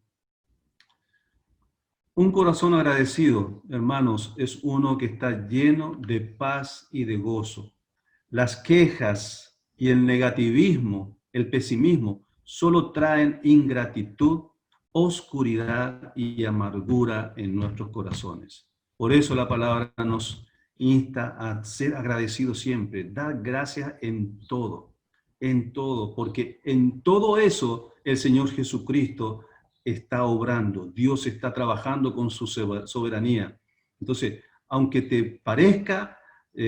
Speaker 1: Un corazón agradecido, hermanos, es uno que está lleno de paz y de gozo. Las quejas y el negativismo, el pesimismo, solo traen ingratitud, oscuridad y amargura en nuestros corazones. Por eso la palabra nos insta a ser agradecidos siempre, dar gracias en todo, porque en todo eso el Señor Jesucristo está obrando, Dios está trabajando con su soberanía. Entonces, aunque te parezca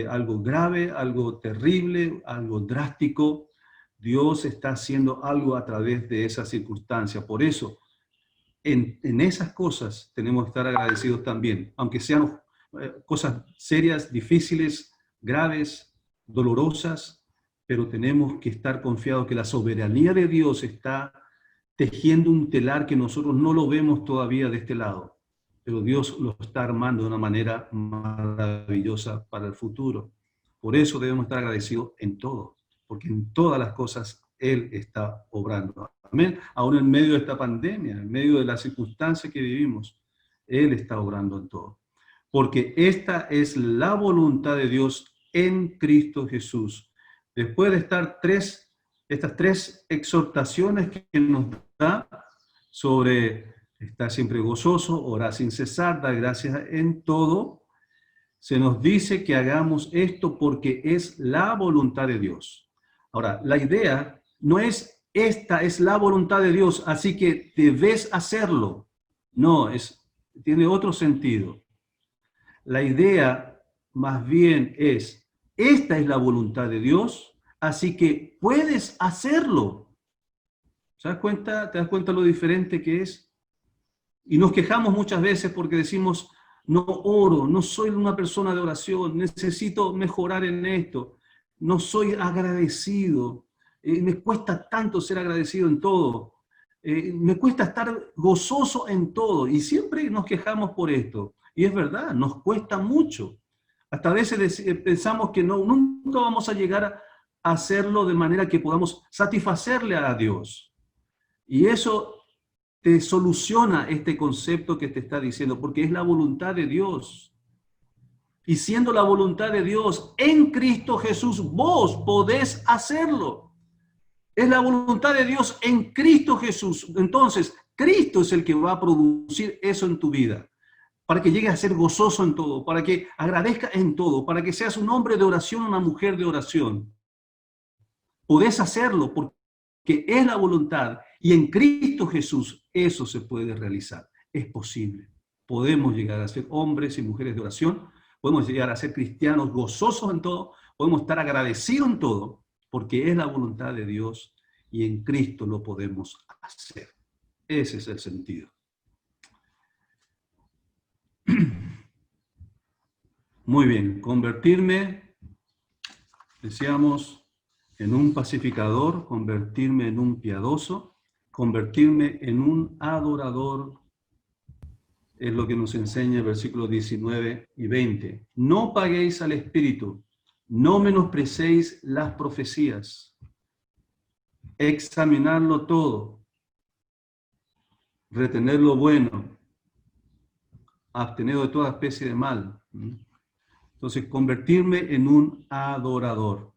Speaker 1: algo grave, algo terrible, algo drástico, Dios está haciendo algo a través de esa circunstancia. Por eso, en esas cosas tenemos que estar agradecidos también, aunque sean cosas serias, difíciles, graves, dolorosas, pero tenemos que estar confiados que la soberanía de Dios está tejiendo un telar que nosotros no lo vemos todavía de este lado, pero Dios lo está armando de una manera maravillosa para el futuro. Por eso debemos estar agradecidos en todo, porque en todas las cosas Él está obrando. Amén. Aún en medio de esta pandemia, en medio de las circunstancias que vivimos, Él está obrando en todo. Porque esta es la voluntad de Dios en Cristo Jesús. Después de estar estas 3 exhortaciones que nos da sobre estar siempre gozoso, orar sin cesar, dar gracias en todo, se nos dice que hagamos esto porque es la voluntad de Dios. Ahora, la idea no es esta es la voluntad de Dios, así que debes hacerlo. No, tiene otro sentido. La idea más bien es, esta es la voluntad de Dios, así que puedes hacerlo. ¿Te das cuenta lo diferente que es? Y nos quejamos muchas veces porque decimos, no oro, no soy una persona de oración, necesito mejorar en esto, no soy agradecido, me cuesta tanto ser agradecido en todo, me cuesta estar gozoso en todo, y siempre nos quejamos por esto. Y es verdad, nos cuesta mucho. Hasta a veces pensamos que nunca vamos a llegar a hacerlo de manera que podamos satisfacerle a Dios. Y eso te soluciona este concepto que te está diciendo, porque es la voluntad de Dios. Y siendo la voluntad de Dios en Cristo Jesús, vos podés hacerlo. Es la voluntad de Dios en Cristo Jesús. Entonces, Cristo es el que va a producir eso en tu vida, para que llegues a ser gozoso en todo, para que agradezcas en todo, para que seas un hombre de oración, una mujer de oración. Podés hacerlo porque es la voluntad y en Cristo Jesús eso se puede realizar. Es posible. Podemos llegar a ser hombres y mujeres de oración, podemos llegar a ser cristianos gozosos en todo, podemos estar agradecidos en todo, porque es la voluntad de Dios y en Cristo lo podemos hacer. Ese es el sentido. Muy bien, convertirme, decíamos, en un pacificador, convertirme en un piadoso, convertirme en un adorador, es lo que nos enseña el versículo 19 y 20. No paguéis al Espíritu, no menosprecéis las profecías, examinarlo todo, retener lo bueno, abstener de toda especie de mal. Entonces, convertirme en un adorador.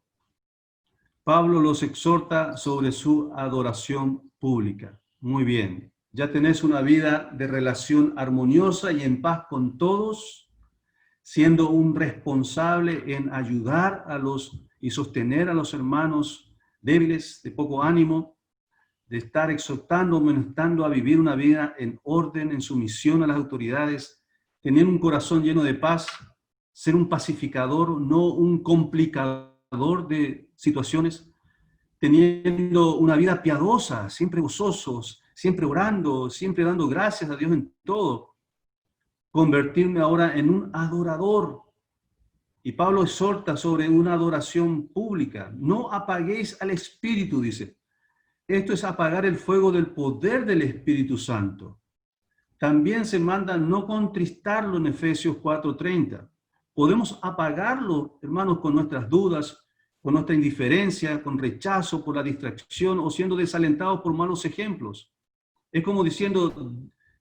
Speaker 1: Pablo los exhorta sobre su adoración pública. Muy bien. Ya tenés una vida de relación armoniosa y en paz con todos, siendo un responsable en ayudar a los y sostener a los hermanos débiles, de poco ánimo, de estar exhortando, amonestando a vivir una vida en orden, en sumisión a las autoridades, tener un corazón lleno de paz, ser un pacificador, no un complicador de situaciones, teniendo una vida piadosa, siempre gozosos, siempre orando, siempre dando gracias a Dios en todo. Convertirme ahora en un adorador. Y Pablo exhorta sobre una adoración pública. No apaguéis al Espíritu, dice. Esto es apagar el fuego del poder del Espíritu Santo. También se manda no contristarlo en Efesios 4:30. Podemos apagarlo, hermanos, con nuestras dudas, con nuestra indiferencia, con rechazo por la distracción o siendo desalentados por malos ejemplos. Es como diciendo,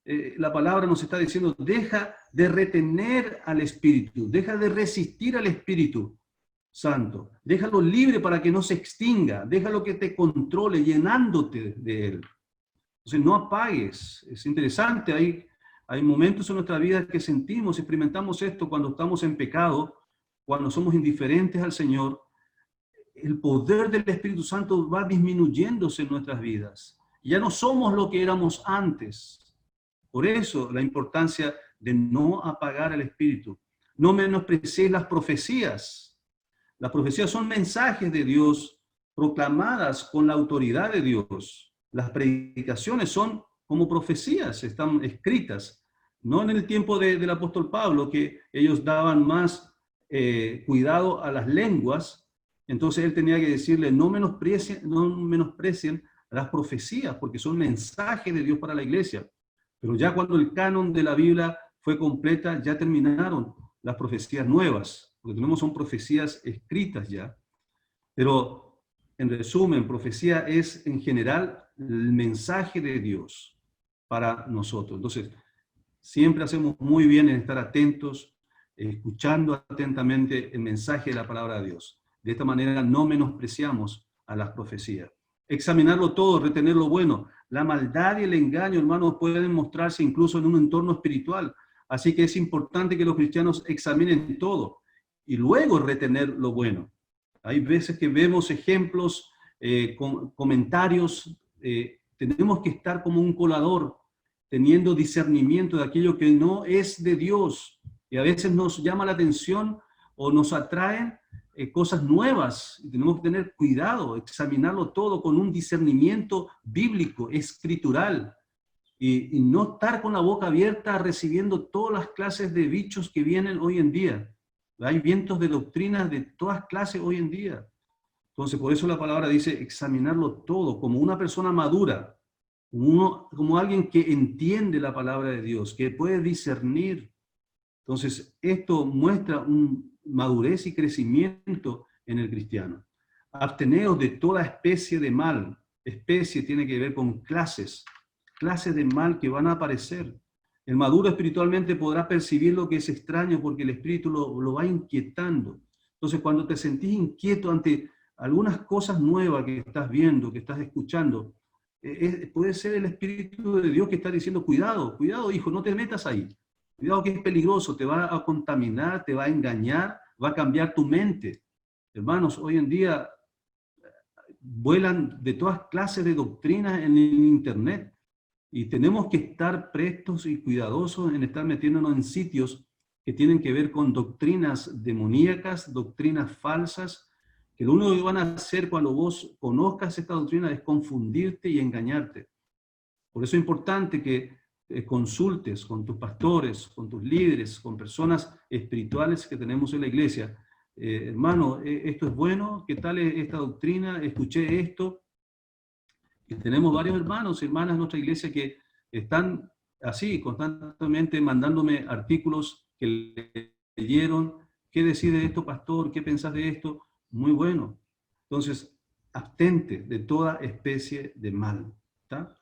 Speaker 1: la palabra nos está diciendo, deja de retener al Espíritu, deja de resistir al Espíritu Santo, déjalo libre para que no se extinga, déjalo que te controle llenándote de él. Entonces no apagues. Es interesante, hay momentos en nuestra vida que sentimos, experimentamos esto cuando estamos en pecado, cuando somos indiferentes al Señor. El poder del Espíritu Santo va disminuyéndose en nuestras vidas. Ya no somos lo que éramos antes. Por eso la importancia de no apagar el Espíritu. No menospreciéis las profecías. Las profecías son mensajes de Dios proclamadas con la autoridad de Dios. Las predicaciones son como profecías, están escritas. No en el tiempo del apóstol Pablo, que ellos daban más cuidado a las lenguas. Entonces él tenía que decirle, no menosprecien las profecías, porque son mensajes de Dios para la iglesia. Pero ya cuando el canon de la Biblia fue completa, ya terminaron las profecías nuevas. Lo que tenemos son profecías escritas ya. Pero, en resumen, profecía es en general el mensaje de Dios para nosotros. Entonces, siempre hacemos muy bien en estar atentos, escuchando atentamente el mensaje de la palabra de Dios. De esta manera no menospreciamos a las profecías. Examinarlo todo, retener lo bueno. La maldad y el engaño, hermanos, pueden mostrarse incluso en un entorno espiritual. Así que es importante que los cristianos examinen todo y luego retener lo bueno. Hay veces que vemos ejemplos, comentarios, tenemos que estar como un colador, teniendo discernimiento de aquello que no es de Dios. Y a veces nos llama la atención o nos atraen cosas nuevas. Y tenemos que tener cuidado, examinarlo todo con un discernimiento bíblico, escritural. Y no estar con la boca abierta recibiendo todas las clases de bichos que vienen hoy en día. Hay vientos de doctrinas de todas clases hoy en día. Entonces, por eso la palabra dice examinarlo todo, como una persona madura, como alguien que entiende la palabra de Dios, que puede discernir. Entonces, esto muestra un madurez y crecimiento en el cristiano. Absteneos de toda especie de mal. Especie tiene que ver con clases de mal que van a aparecer. El maduro espiritualmente podrá percibir lo que es extraño porque el espíritu lo va inquietando. Entonces, cuando te sentís inquieto ante algunas cosas nuevas que estás viendo, que estás escuchando, puede ser el Espíritu de Dios que está diciendo, cuidado, cuidado, hijo, no te metas ahí. Cuidado que es peligroso, te va a contaminar, te va a engañar, va a cambiar tu mente. Hermanos, hoy en día vuelan de todas clases de doctrinas en el Internet y tenemos que estar prestos y cuidadosos en estar metiéndonos en sitios que tienen que ver con doctrinas demoníacas, doctrinas falsas, que lo único que van a hacer cuando vos conozcas esta doctrina es confundirte y engañarte. Por eso es importante que consultes con tus pastores, con tus líderes, con personas espirituales que tenemos en la iglesia. Hermano, esto es bueno, ¿qué tal es esta doctrina? Escuché esto. Y tenemos varios hermanos y hermanas en nuestra iglesia que están así, constantemente mandándome artículos que leyeron. ¿Qué decide de esto, pastor? ¿Qué pensás de esto? Muy bueno. Entonces, abstente de toda especie de mal. ¿Está?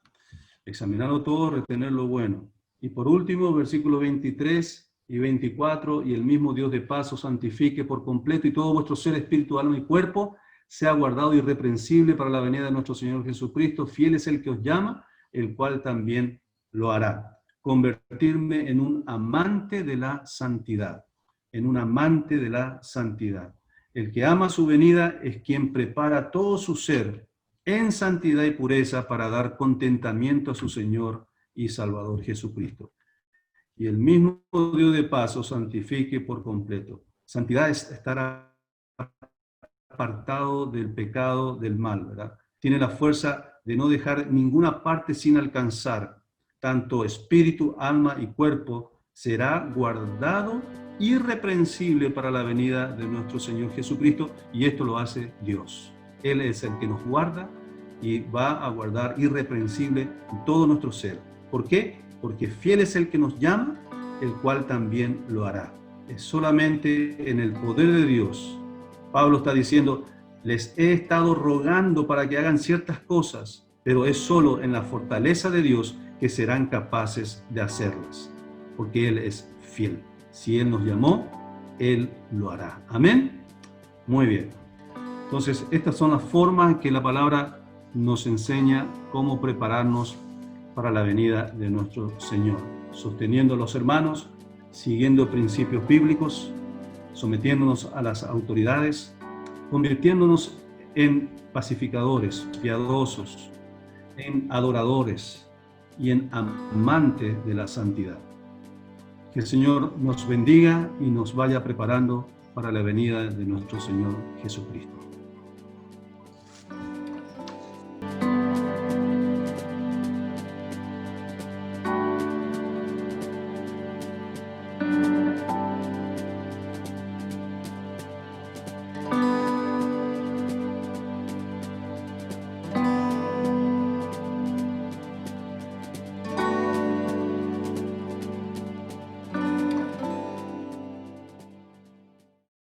Speaker 1: Examinarlo todo, retener lo bueno. Y por último, versículos 23 y 24, y el mismo Dios de paz os santifique por completo y todo vuestro ser, espíritu, alma y cuerpo sea guardado irreprensible para la venida de nuestro Señor Jesucristo. Fiel es el que os llama, el cual también lo hará. Convertirme en un amante de la santidad. En un amante de la santidad. El que ama su venida es quien prepara todo su ser en santidad y pureza para dar contentamiento a su Señor y Salvador Jesucristo. Y el mismo Dios de paz os santifique por completo. Santidad es estar apartado del pecado, del mal, ¿verdad? Tiene la fuerza de no dejar ninguna parte sin alcanzar. Tanto espíritu, alma y cuerpo será guardado irreprensible para la venida de nuestro Señor Jesucristo, y esto lo hace Dios. Él es el que nos guarda y va a guardar irreprensible todo nuestro ser. ¿Por qué? Porque fiel es el que nos llama, el cual también lo hará. Es solamente en el poder de Dios. Pablo está diciendo, les he estado rogando para que hagan ciertas cosas, pero es solo en la fortaleza de Dios que serán capaces de hacerlas, porque Él es fiel. Si Él nos llamó, Él lo hará. ¿Amén? Muy bien. Entonces, estas son las formas que la palabra nos enseña cómo prepararnos para la venida de nuestro Señor. Sosteniendo a los hermanos, siguiendo principios bíblicos, sometiéndonos a las autoridades, convirtiéndonos en pacificadores, piadosos, en adoradores y en amantes de la santidad. Que el Señor nos bendiga y nos vaya preparando para la venida de nuestro Señor Jesucristo.